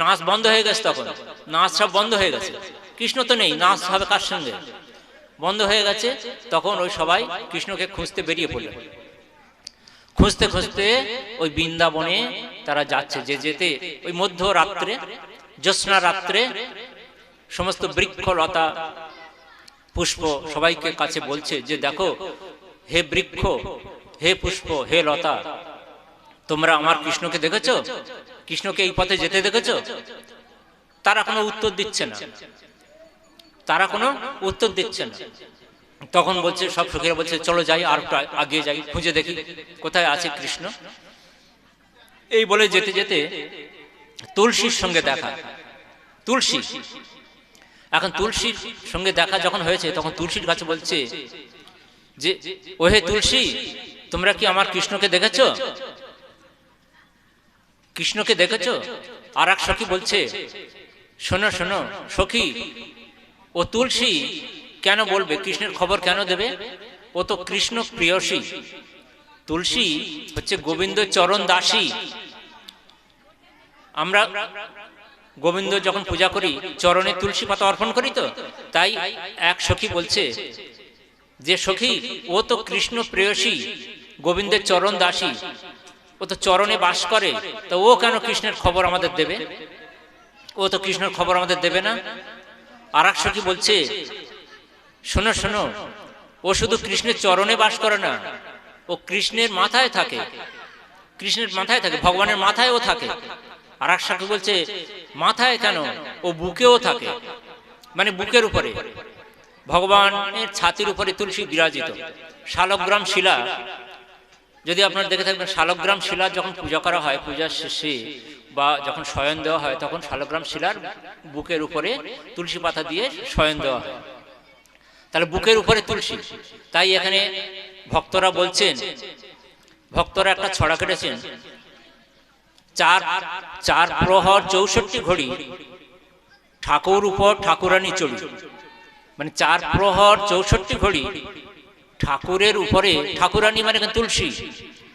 নাচ বন্ধ হয়ে গেছে, তখন নাচ সব বন্ধ হয়ে গেছে, কৃষ্ণ তো নেই, নাচ হবে কার সঙ্গে, বন্ধ হয়ে গেছে। তখন ওই সবাই কৃষ্ণকে খুঁজতে বেরিয়ে পড়ল। খুঁজতে খুঁজতে ওই বৃন্দাবনে তারা যাচ্ছে, যে যেতে ওই মধ্যরাত্রে জ্যোৎস্না রাত্রে সমস্ত বৃক্ষ লতা পুষ্প সবাইকে কাছে বলছে যে দেখো হে বৃক্ষ, হে পুষ্প, হে লতা, তোমরা আমার কৃষ্ণকে দেখেছ, কৃষ্ণকে এই পথে যেতে দেখেছ? তারা কোনো উত্তর দিচ্ছে না, তারা কোনো উত্তর দিচ্ছে না। তখন বলছে সব সখীরা বলছে চলো যাই, আর একটু আগিয়ে যাই, খুঁজে দেখি কোথায় আছে কৃষ্ণ। এই বলে যেতে যেতে তুলসীর সঙ্গে দেখা। তুলসী, এখন তুলসীর সঙ্গে দেখা যখন হয়েছে তখন তুলসীর কাছে বলছে যে ওহে তুলসী, তোমরা কি আমার কৃষ্ণকে দেখেছ, কৃষ্ণকে দেখেছ? আর এক সখী বলছে শোনো শোনো সখী, ও তুলসী কেন বলবে, কৃষ্ণের খবর কেন দেবে, ও তো কৃষ্ণ প্রিয়সী। তুলসী হচ্ছে গোবিন্দ চরণ দাসী। আমরা গোবিন্দ যখন পূজা করি চরণে তুলসী পাতা অর্পণ করি, তো তাই এক সখী বলছে যে সখী, ও তো কৃষ্ণ প্রেয়সী, গোবিন্দের চরণ দাসী, ও তো চরণে বাস করে, তো ও কেন কৃষ্ণের খবর আমাদের দেবে, ও তো কৃষ্ণের খবর আমাদের দেবে না। আর এক সখী বলছে শোনো শোনো, ও শুধু কৃষ্ণের চরণে বাস করে না, ও কৃষ্ণের মাথায় থাকে, কৃষ্ণের মাথায় থাকে, ভগবানের মাথায় ও থাকে। আর এক সখী বলছে মাথায় কেন, ও বুকেও থাকে, মানে বুকের উপরে, ভগবানের ছাতির উপরে তুলসী বিরাজিত। শালগ্রাম শিলা, যদি আপনারা দেখে থাকবেন, শালগ্রাম শিলা যখন পূজা করা হয়, পূজার শেষে বা যখন শয়ন দেওয়া হয় তখন শালগ্রাম শিলার বুকের উপরে তুলসী পাতা দিয়ে শয়ন দেওয়া হয়। তাহলে বুকের উপরে তুলসী। তাই এখানে ভক্তরা বলছেন, ভক্তরা একটা ছড়া কেটেছেন, চার চার প্রহর 64 ঘড়ি ঠাকুর উপর ঠাকুরানী চড়ি। মানে 4 প্রহর 64 ঘড়ি ঠাকুরের উপরে, ঠাকুরানী মানে তুলসী,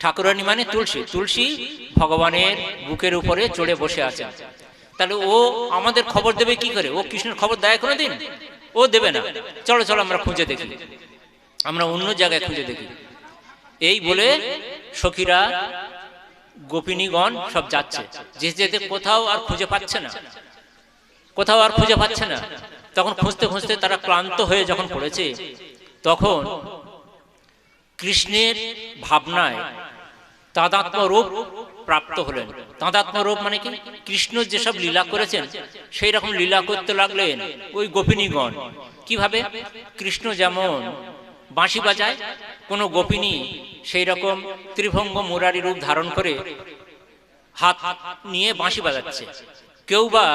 ঠাকুরানী মানে তুলসী, তুলসী ভগবানের বুকের উপরে চড়ে বসে আছে। তাহলে ও আমাদের খবর দেবে কি করে, ও কৃষ্ণের খবর দেয় কোনোদিন? ও দেবে না। চলো চলো আমরা খুঁজে দেখি, আমরা অন্য জায়গায় খুঁজে দেখি। এই বলে সখীরা গোপিনীগণ সব যাচ্ছে, যেতে যেতে কোথাও আর খুঁজে পাচ্ছে না, কোথাও আর খুঁজে পাচ্ছে না। তখন খুঁজতে খুঁজতে তারা ক্লান্ত হয়ে যখন পড়েছে, তখন কৃষ্ণের ভাবনায় তাদাত্ম রূপ প্রাপ্ত হলেন। তাদাত্ম রূপ মানে কি, কৃষ্ণ যেসব লীলা করেছেন সেই রকম লীলা করতে লাগলেন ওই গোপিনীগণ। কিভাবে? কৃষ্ণ যেমন বাঁশি বাজায়, কোনো গোপিনী সেই রকম ত্রিভঙ্গ মুরারি রূপ ধারণ করে হাত নিয়ে বাঁশি বাজাচ্ছে। কেউ বা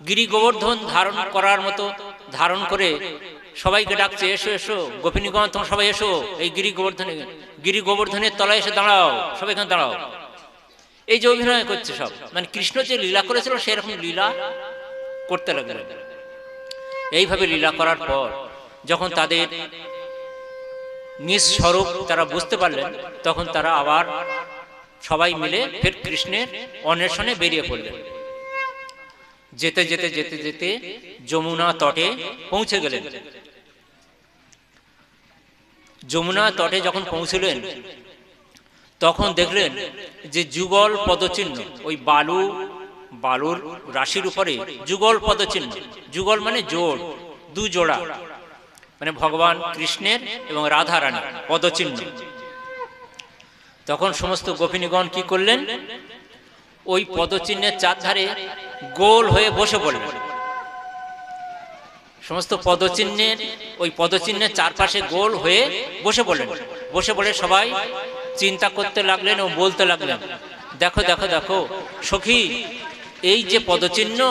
গিরি গোবর্ধন ধারণ করার মতো ধারণ করে সবাইকে ডাকছে, এসো এসো গোপিনীগণ, তোমরা সবাই এসো, এই গিরি গোবর্ধনের তলায় এসে দাঁড়াও, সবাই এখানে দাঁড়াও। এই যে অভিনয় করছে সব, মানে কৃষ্ণ যে লীলা করেছিল সেই রকম লীলা করতে লাগলেন। এইভাবে লীলা করার পর যখন তাদের নিজ স্বরূপ তারা বুঝতে পারলেন, তখন তারা আবার সবাই মিলে ফের কৃষ্ণের অন্বেষণে বেরিয়ে পড়লেন। যেতে যেতে যেতে যেতে যমুনা তটে পৌঁছে গেলেন। যমুনা তটে যখন পৌঁছলেন তখন দেখলেন যে যুগল পদচিহ্ন, ওই বালুর রাশির উপরে যুগল পদচিহ্ন, যুগল মানে জোড়, দু জোড়া, মানে ভগবান কৃষ্ণের এবং রাধা রানী পদচিহ্ন। তখন সমস্ত গোপিনীগণ কি করলেন, ওই পদচিহ্নের চারধারে গোল হয়ে বসে পড়লেন। সমস্ত পদচিহ্নের ওই পদচিহ্নের চারপাশে গোল হয়ে বসে পড়লেন। বসে পড়ে সবাই চিন্তা করতে লাগলেন ও বলতে লাগলেন, দেখো দেখো দেখো সখী, এই যে পদচিহ্ন,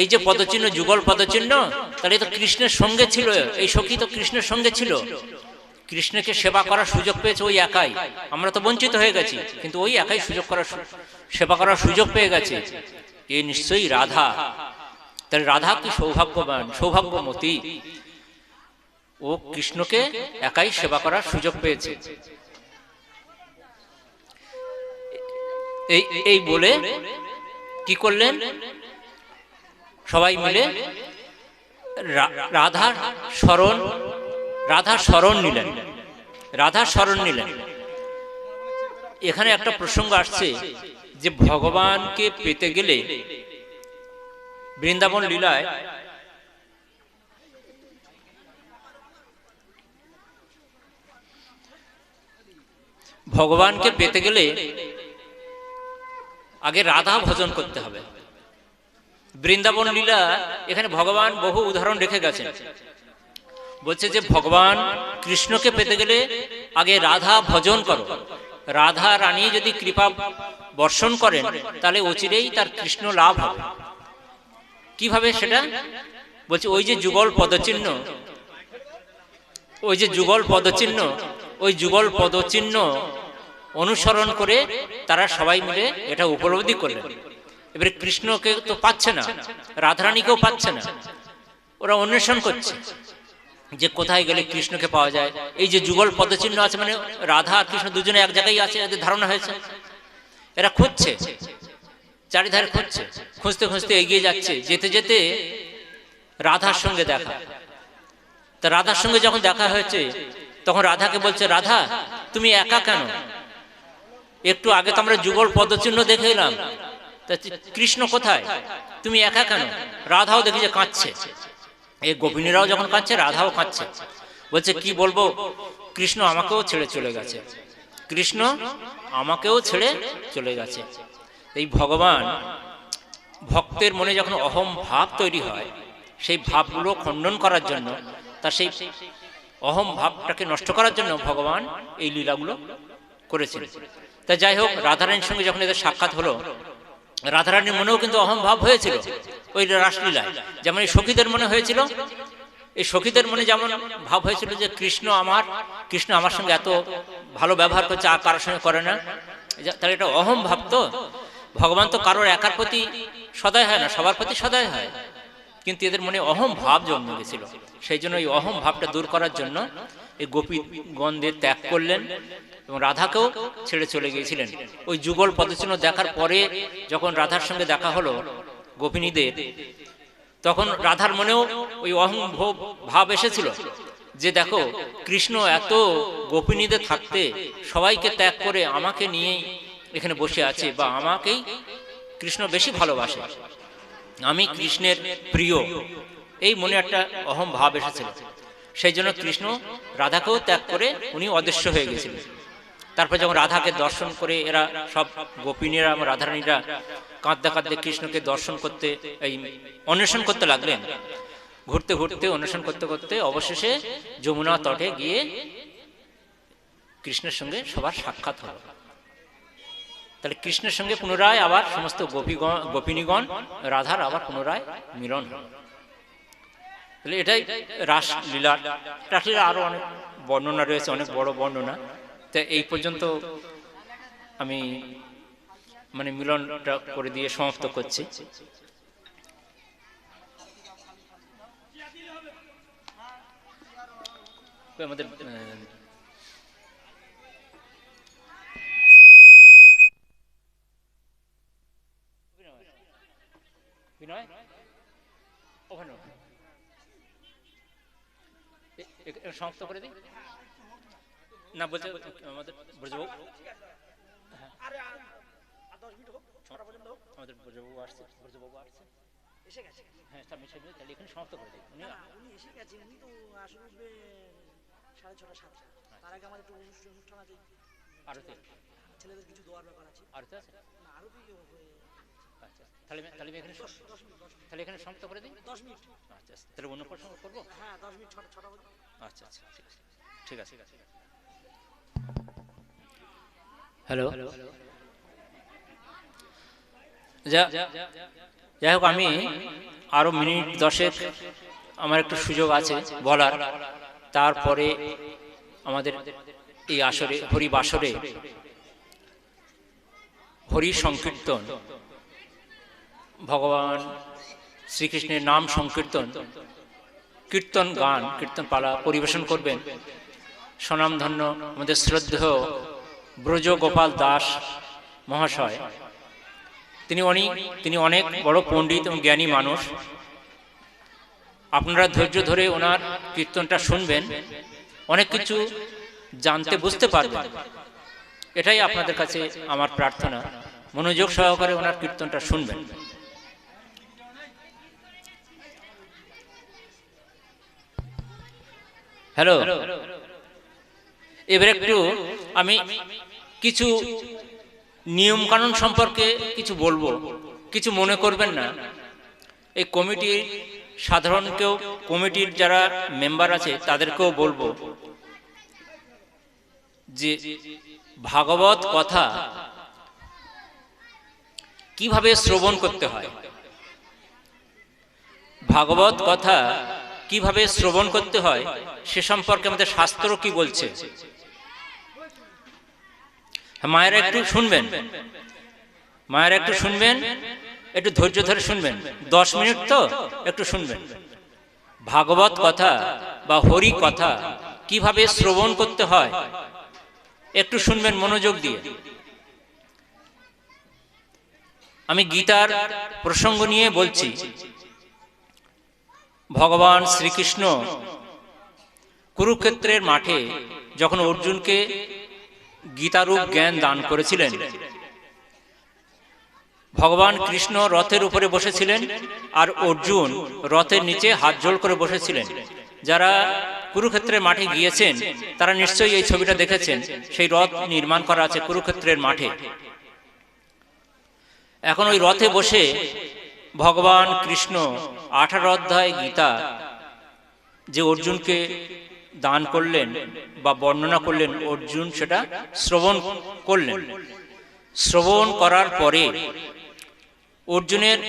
এই যে পদচিহ্ন যুগল পদচিহ্ন, তাহলে তো কৃষ্ণের সঙ্গে ছিল, এই সখী তো কৃষ্ণের সঙ্গে ছিল, কৃষ্ণকে সেবা করার সুযোগ পেয়েছে ওই একাই, আমরা তো বঞ্চিত হয়ে গেছি, কিন্তু ওই একাই সেবা করার সুযোগ পেয়ে গেছে, এ নিশ্চয়ই রাধা। তাহলে রাধা কি সৌভাগ্যবান, সৌভাগ্যমতী, ও কৃষ্ণকে একাই সেবা করার সুযোগ পেয়েছে। এই বলে কি করলেন, সবাই মিলে রাধার শরণ নিলেন। এখানে একটা প্রসঙ্গ আসছে যে ভগবানকে পেতে গেলে বৃন্দাবন লীলায় ভগবানকে পেতে গেলে আগে রাধা ভজন করতে হবে। বৃন্দাবন লীলা এখানে ভগবান বহু উদাহরণ রেখে গেছেন, বলছে যে ভগবান কৃষ্ণকে পেতে গেলে আগে রাধা ভজন করো, রাধা রানী যদি কৃপা বর্ষণ করেন তাহলে অচিরেই তার কৃষ্ণ লাভ হবে। কিভাবে সেটা বলছে, ওই যে যুগল পদচিহ্ন, ওই যুগল পদচিহ্ন অনুসরণ করে তারা সবাই মিলে এটা উপলব্ধি করলেন। এবারে কৃষ্ণকে তো পাচ্ছে না, রাধারানীকেও পাচ্ছে না, ওরা অন্বেষণ করছে যে কোথায় গেলে কৃষ্ণকে পাওয়া যায়। এই যে যুগল পদচিহ্ন আছে মানে রাধা আর কৃষ্ণ দুজনে এক জায়গায় আছে, এদের ধারণা হয়েছে। এরা খুঁজছে, চারিধারে খুঁজছে, খুঁজতে খুঁজতে এগিয়ে যাচ্ছে। যেতে যেতে রাধার সঙ্গে দেখা, তা রাধার সঙ্গে যখন দেখা হয়েছে তখন রাধাকে বলছে, রাধা তুমি একা কেন? একটু আগে তো আমরা যুগল পদচিহ্ন দেখে এলাম, তা কৃষ্ণ কোথায়, তুমি একা কেন? রাধাও দেখি যে কাঁদছে, এই গোপিনীরাও যখন কাঁদছে রাধাও কাঁদছে। বলছে কি বলবো, কৃষ্ণ আমাকেও ছেড়ে চলে গেছে, কৃষ্ণ আমাকেও ছেড়ে চলে গেছে। এই ভগবান ভক্তের মনে যখন অহম ভাব তৈরি হয়, সেই ভাবগুলো খণ্ডন করার জন্য, তার সেই অহম ভাবটাকে নষ্ট করার জন্য ভগবান এই লীলাগুলো করেছিলেন। তা যাই হোক, রাধারানীর সঙ্গে যখন এদের সাক্ষাৎ হলো, রাধারানীর মনেও কিন্তু অহম ভাব হয়েছিল ওই রাসলীলায়, যেমন এই সখীদের মনে হয়েছিল। এই সখীদের মনে যেমন ভাব হয়েছিল যে কৃষ্ণ আমার সঙ্গে এত ভালো ব্যবহার করছে, আর কারোর সঙ্গে করে না, তাহলে এটা অহম ভাব। তো ভগবান তো কারোর একার প্রতি সদয় হয় না, সবার প্রতি সদয় হয়, কিন্তু এদের মনে অহম ভাব জন্ম গেছিল। সেই জন্য এই অহম ভাবটা দূর করার জন্য এই গোপীগণদের ত্যাগ করলেন এবং রাধাকেও ছেড়ে চলে গিয়েছিলেন। ওই যুগল পদচিহ্ন দেখার পরে যখন রাধার সঙ্গে দেখা হলো গোপিনীদের, তখন রাধার মনেও ওই অহম ভাব এসেছিল যে দেখো কৃষ্ণ এত গোপিনীদের থাকতে সবাইকে ত্যাগ করে আমাকে নিয়েই এখানে বসে আছে, বা আমাকেই কৃষ্ণ বেশি ভালোবাসে, আমি কৃষ্ণের প্রিয়, এই মনে একটা অহম ভাব এসেছিল। সেই জন্য কৃষ্ণ রাধাকেও ত্যাগ করে উনি অদৃশ্য হয়ে গেছিলেন। তারপর যখন রাধাকে দর্শন করে এরা সব গোপিনীরা রাধারানীরা কাঁদতে কাঁদতে কৃষ্ণকে দর্শন করতে, এই অন্বেষণ করতে লাগলেন। ঘুরতে ঘুরতে অন্বেষণ করতে করতে অবশেষে যমুনা তটে গিয়ে কৃষ্ণের সঙ্গে সবার সাক্ষাৎ হলো। তাহলে কৃষ্ণের সঙ্গে পুনরায় আবার সমস্ত গোপিনীগণ রাধার আবার পুনরায় মিলন হল। তাহলে এটাই রাসলীলার। রাসলীলার আরো অনেক বর্ণনা রয়েছে, অনেক বড় বর্ণনা। তা এই পর্যন্ত আমি মিলনটা করে দিয়ে সমাপ্ত করছি। আমাদের বিনয় ওখানে সমাপ্ত করে দিই না, বলছে আমাদের ব্রজবাবু, আমাদের ব্রজবাবু আসছে, ব্রজবাবু আসছে, এসে গেছে, হ্যাঁ তাহলে এখানে সমাপ্ত করে দিই। উনি এসে গেছে, উনি তো আসলে 6:30 7টা, তার আগে আমাদের একটু অনুষ্ঠান আছে, আরতি, ছেলেদের কিছু দোয়ার ব্যাপার আছে, আরতি আছে না, আরতি। আচ্ছা, তাহলে এখানে তাহলে এখানে সমাপ্ত করে দিই 10 মিনিট। আচ্ছা, তাহলে অন্য প্রশ্ন করবো? হ্যাঁ 10 মিনিট, 6টা বাজে। আচ্ছা আচ্ছা, ঠিক আছে। হ্যালো, যাই হোক, আমি আরো মিনিট 10 আমার একটু সুযোগ আছে বলার। তারপরে আমাদের এই আসরে, হরিবাসরে, হরি সংকীর্তন, ভগবান শ্রীকৃষ্ণের নাম সংকীর্তন, কীর্তন গান, কীর্তন পালা পরিবেশন করবেন স্বনামধন্য আমাদের শ্রদ্ধেয় ব্রজগোপাল দাস মহাশয়। তিনি অনেক বড় পণ্ডিত এবং জ্ঞানী মানুষ। আপনারা ধৈর্য ধরে ওনার কীর্তনটা শুনবেন, অনেক কিছু জানতে বুঝতে পারবেন। এটাই আপনাদের কাছে আমার প্রার্থনা, মনোযোগ সহকারে ওনার কীর্তনটা শুনবেন। হ্যালো, এবার একটু আমি কিছু নিয়ম কানুন সম্পর্কে কিছু বলবো, কিছু মনে করবেন না। এই কমিটির সাধারণকেও, কমিটির যারা মেম্বার আছে তাদেরকেও বলবো যে ভাগবত কথা কিভাবে শ্রবণ করতে হয়, ভাগবত কথা কিভাবে শ্রবণ করতে হয় সে সম্পর্কে আমাদের শাস্ত্র কি বলছে। মায়েরা একটু শুনবেন, মায়েরা একটু শুনবেন, একটু ধৈর্য ধরে শুনবেন, 10 মিনিট তো একটু শুনবেন। ভাগবত কথা বা হরি কথা কিভাবে শ্রবণ করতে হয় একটু শুনবেন মনোযোগ দিয়ে। আমি গীতার প্রসঙ্গ নিয়ে বলছি। ভগবান শ্রীকৃষ্ণ কুরুক্ষেত্রের মাঠে যখন অর্জুনকে গীতারূপ জ্ঞান দান করেছিলেন, ভগবান কৃষ্ণ রথের উপরে বসেছিলেন আর অর্জুন রথের নিচে হাত জোড় করে বসেছিলেন। যারা কুরুক্ষেত্রের মাঠে গিয়েছেন তারা নিশ্চয়ই এই ছবিটা দেখেছেন। সেই রথ নির্মাণ করা আছে কুরুক্ষেত্রের মাঠে। এখন ওই রথে বসে ভগবান কৃষ্ণ 18 অধ্যায় গীতা যে অর্জুনকে দান করলেন বা বর্ণনা করলেন, অর্জুন সেটা শ্রবণ করলেন। শ্রবণ করার পরে অর্জুনের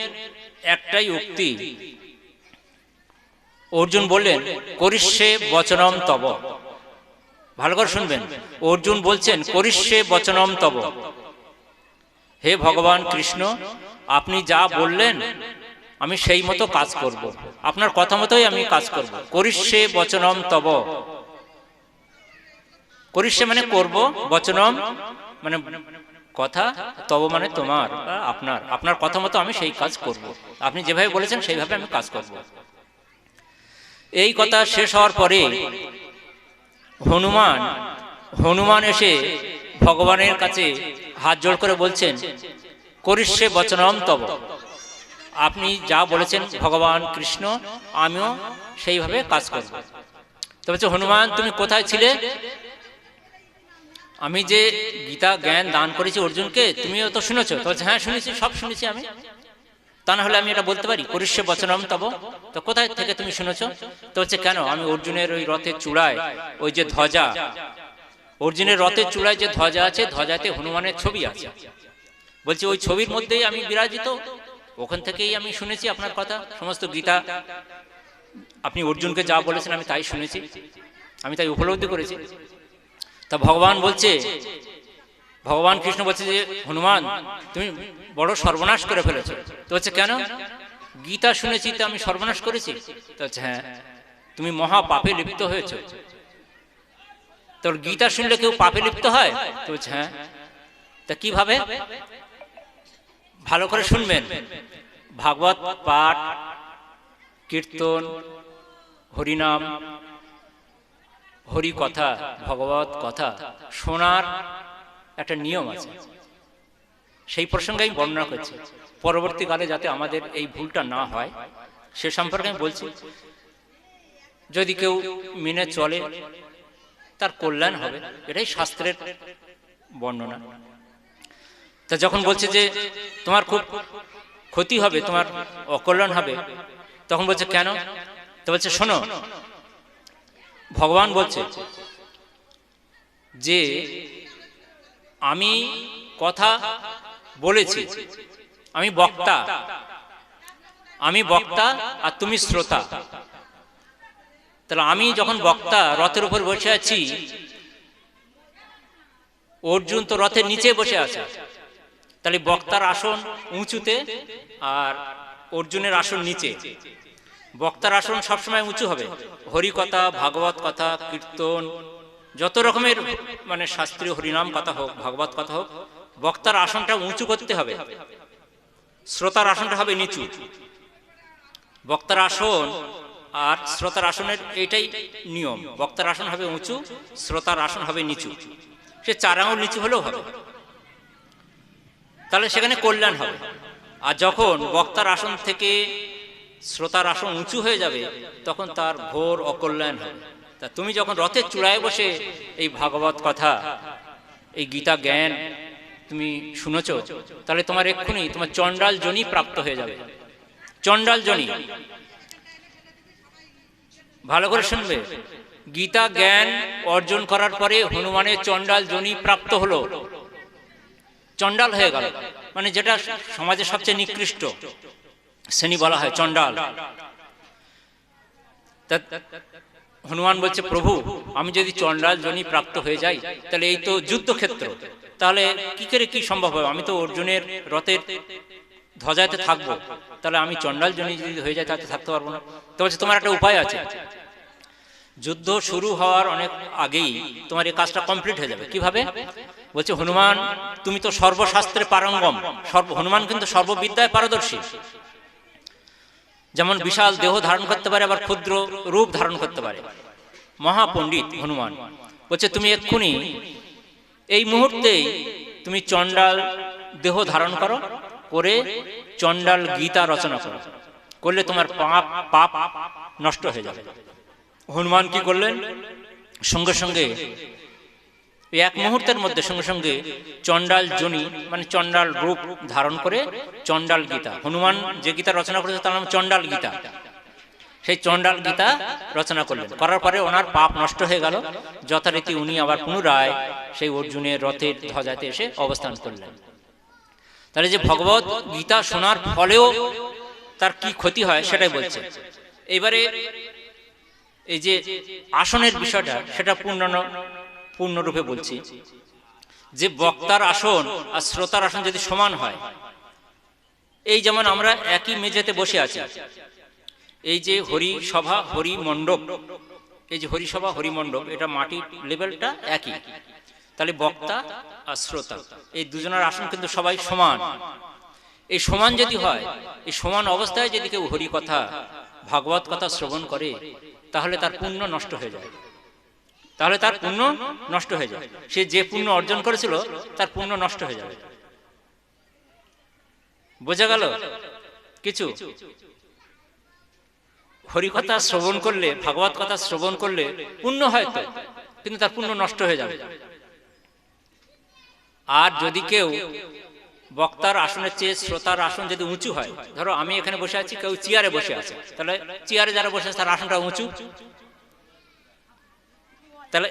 একটাই উক্তি, অর্জুন বললেন করিষ্যে বচনম তব। ভালো করে শুনবেন, অর্জুন বলছেন করিষ্যে বচনম তব। হে ভগবান কৃষ্ণ, আপনি যা বললেন আমি সেই মতো কাজ করব, আপনার কথা মতোই আমি কাজ করব। করিষ্যে বচনম তব, করিষ্যে মানে করব, বচনম মানে কথা, তব মানে তোমার, আপনার, আপনার কথা মতো আমি সেই কাজ করব, আপনি যেভাবে বলেছেন সেইভাবে আমি কাজ করব। এই কথা শেষ হওয়ার পরে হনুমান এসে ভগবানের কাছে হাত জোড় করে বলছেন করিষ্যে বচনম তব, আপনি যা বলেছেন ভগবান কৃষ্ণ আমিও সেইভাবে কাজ করব। তো বলছে হনুমান তুমি কোথায় ছিলে? আমি যে গীতা জ্ঞান দান করেছি অর্জুনকে তুমিও তো শুনেছো? তো বলছে হ্যাঁ শুনেছি, সব শুনেছি আমি, তা না হলে আমি এটা বলতে পারি করিষ্যে বচনম তব? তো কোথায় থেকে তুমি শুনেছো? তো হচ্ছে কেন, আমি অর্জুনের ওই রথের চূড়ায় ওই যে ধ্বজা, অর্জুনের রথের চূড়ায় যে ধ্বজা আছে, ধ্বজাতে হনুমানের ছবি আছে, বলছে ওই ছবির মধ্যেই আমি বিরাজিত, ওখান থেকেই আমি শুনেছি আপনার কথা, সমস্ত গীতা আপনি অর্জুনকে যা বলেছেন আমি তাই শুনেছি, আমি তাই উপলব্ধি করেছি। তা ভগবান বলছে, ভগবান কৃষ্ণ বলছে যে হনুমান তুমি বড় সর্বনাশ করে ফেলেছো। তো হচ্ছে কেন, গীতা শুনেছি তো আমি সর্বনাশ করেছি? তো হচ্ছে হ্যাঁ, তুমি মহা পাপে লিপ্ত হয়েছো। তোর গীতা শুনলে কেউ পাপে লিপ্ত হয়? তো হচ্ছে হ্যাঁ। তা কিভাবে? ভালো করে শুনবেন। ভাগবত পাঠ, কীর্তন, হরিনাম, হরি কথা, ভগবত কথা শোনার একটা নিয়ম আছে। সেই প্রসঙ্গে আমি বর্ণনা করছি, পরবর্তীকালে যাতে আমাদের এই ভুলটা না হয় সে সম্পর্কে আমি বলছি। যদি কেউ মেনে চলে তার কল্যাণ হবে, এটাই শাস্ত্রের বর্ণনা। তা যখন বলছে যে তোমার খুব ক্ষতি হবে, তোমার অকল্যাণ হবে, তখন বলছে কেন? তো বলছে শোনো, ভগবান বলছে যে আমি কথা বলেছি, আমি বক্তা আর তুমি শ্রোতা। তাহলে আমি যখন বক্তা, রথের উপর বসে আছি, অর্জুন তো রথের নিচে বসে আছে, তাহলে বক্তার আসন উঁচুতে আর অর্জুনের আসন নিচে। বক্তার আসন সবসময় উঁচু হবে, হরি কথা, ভাগবত কথা, কীর্তন, যত রকমের মানে শাস্ত্রীয় হরিনাম কথা হোক, ভাগবত কথা হোক, বক্তার আসনটা উঁচু করতে হবে, শ্রোতার আসনটা হবে নিচু। বক্তার আসন আর শ্রোতার আসনের এইটাই নিয়ম, বক্তার আসন হবে উঁচু, শ্রোতার আসন হবে নিচু। সে 4 আঙুল নিচু হলেও হবে, তাহলে সেখানে কল্যাণ হবে। আর যখন বক্তার আসন থেকে শ্রোতার আসন উঁচু হয়ে যাবে তখন তার ঘোর অকল্যাণ হবে। তা তুমি যখন রথের চূড়ায় বসে এই ভাগবত কথা, এই গীতা জ্ঞান তুমি শুনেছ, তাহলে তোমার এক্ষুনি তোমার চণ্ডাল যোনি প্রাপ্ত হয়ে যাবে। চণ্ডাল যোনি, ভালো করে শুনবে, গীতা জ্ঞান অর্জন করার পরে হনুমানের চণ্ডাল যোনি প্রাপ্ত হলো, চণ্ডাল হয়ে গেল, মানে যেটা সমাজের সবচেয়ে নিকৃষ্ট শ্রেণী বলা হয় চণ্ডাল। হনুমান বলছে প্রভু, আমি যদি চণ্ডাল যোনি প্রাপ্ত হয়ে যাই তাহলে এই তো যুদ্ধক্ষেত্র, তাহলে কি করে কি সম্ভব হবে? আমি তো অর্জুনের রথের ধ্বজাতে থাকবো, তাহলে আমি চণ্ডাল যোনি যদি হয়ে যায় তাহলে থাকতে পারবো না। তো বলছে তোমার একটা উপায় আছে, যুদ্ধ শুরু হওয়ার অনেক আগেই তোমার এই কাজটা কমপ্লিট হয়ে যাবে। কিভাবে? বলছে হনুমান তুমি তো সর্বশাস্ত্রে পারঙ্গম, হনুমান কিন্তু সর্ববিদ্যায় পারদর্শী। যেমন বিশাল দেহ ধারণ করতে পারে, আবার ক্ষুদ্র রূপ ধারণ করতে পারে, মহাপণ্ডিত হনুমান। বলছে তুমি এক্ষুনি এই মুহূর্তেই তুমি চণ্ডাল দেহ ধারণ করো, করে চণ্ডাল গীতা রচনা করো, করলে তোমার পাপ নষ্ট হয়ে যাবে। হনুমান কি করলেন? সঙ্গে সঙ্গে এক মুহূর্তের মধ্যে সঙ্গে সঙ্গে চণ্ডাল যোনি মানে চণ্ডাল রূপ ধারণ করে চণ্ডাল গীতা, হনুমান যে গীতা রচনা করেছে তার নাম চণ্ডাল গীতা, সেই চণ্ডাল গীতা রচনা করলেন। করার পরে ওনার পাপ নষ্ট হয়ে গেল, যথারীতি উনি আবার পুনরায় সেই অর্জুনের রথের ধ্বজাতে এসে অবস্থান করলেন। তাহলে যে ভগবত গীতা শোনার ফলেও তার কি ক্ষতি হয় সেটাই বলছে। এইবারে এই যে আসনের বিষয়টা, সেটা পূর্ণরূপে বলছি যে বক্তার আসন আর শ্রোতার আসন যদি সমান হয়, এই যেমন আমরা একই মেঝেতে বসে আছি, এই যে হরি সভা হরি মণ্ডপ, এই যে হরিসভা হরি মণ্ডপ, এটা মাটির লেভেলটা একই, তাহলে বক্তা আর শ্রোতা এই দুজনের আসন কিন্তু সবাই সমান। এই সমান যদি হয়, এই সমান অবস্থায় যদি কেউ হরি কথা ভাগবত কথা শ্রবণ করে, তাহলে তার পুণ্য নষ্ট হয়ে যায়, তাহলে তার পুণ্য নষ্ট হয়ে যায়। সে যে পুণ্য অর্জন করেছিল তার পুণ্য নষ্ট হয়ে যাবে। বোঝা গেল কিছু? হরিকথা শ্রবণ করলে, ভাগবত কথা শ্রবণ করলে পুণ্য হয়তো, কিন্তু তার পুণ্য নষ্ট হয়ে যাবে। আর যদি কেউ বক্তার আসনের চেয়ে শ্রোতার আসন যদি উঁচু হয়, ধরো আমি এখানে বসে আছি, কেউ চেয়ারে বসে আছে, তাহলে চেয়ারে যারা বসে আছে তার আসনটা উঁচু, তাহলে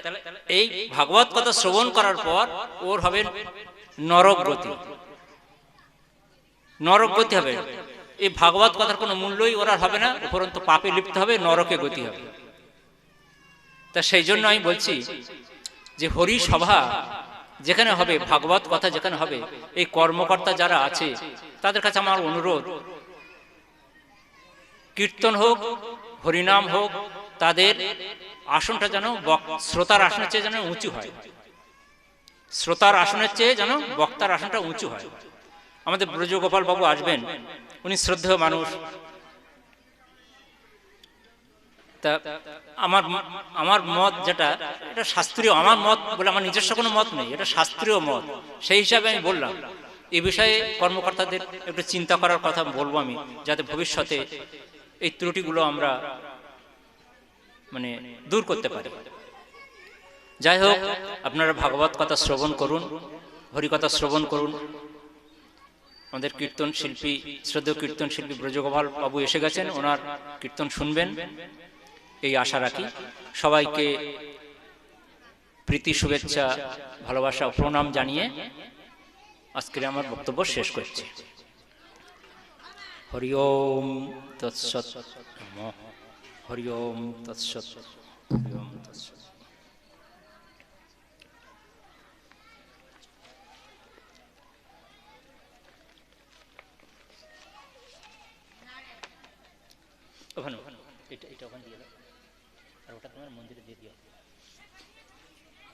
এই ভাগবত কথা শ্রবণ করার পর ওর হবে নরক গতি, নরক গতি হবে। এই ভাগবত কথার কোনো মূল্যই ওরা হবে না, উপরন্তু পাপে লিপ্ত হবে, নরকে গতি হবে। তা সেই জন্য আমি বলছি যে হরি সভা যেখানে হবে, ভাগবত কথা যেখানে হবে, এই কর্মকর্তা যারা আছে তাদের কাছে আমার অনুরোধ, কীর্তন হোক হরিনাম হোক, তাদের আসনটা যেন শ্রোতার আসনের চেয়ে যেন উঁচু হয়, শ্রোতার আসনের চেয়ে যেন বক্তার আসনটা উঁচু হয়। আমাদের ব্রজগোপাল বাবু আসবেন, উনি শ্রদ্ধেয় মানুষ। তা আমার আমার মত যেটা, এটা শাস্ত্রীয়, আমার মত বলে আমার নিজস্ব কোনো মত নেই, এটা শাস্ত্রীয় মত। সেই হিসাবে আমি বললাম এই বিষয়ে কর্মকর্তাদের একটু চিন্তা করার কথা বলবো আমি, যাতে ভবিষ্যতে এই ত্রুটিগুলো আমরা মানে দূর করতে পারি। যাই হোক, আপনারা ভাগবত কথা শ্রবণ করুন, হরিকথা শ্রবণ করুন। আমাদের কীর্তন শিল্পী, শ্রদ্ধেয় কীর্তন শিল্পী ব্রজগোপাল বাবু এসে গেছেন, ওনার কীর্তন শুনবেন এই আশা রাখি। সবাইকে প্রীতি, শুভেচ্ছা, ভালোবাসা ও প্রণাম জানিয়ে আজকের আমার বক্তব্য শেষ করছি। হরি ওম তৎসৎ। হরি ওম তৎসৎ। হরি ওম তৎসৎ। ওখানে এটা ওখানে দিয়ে দাও, আর ওটা তোমার মন্দিরে দিয়ে দিও।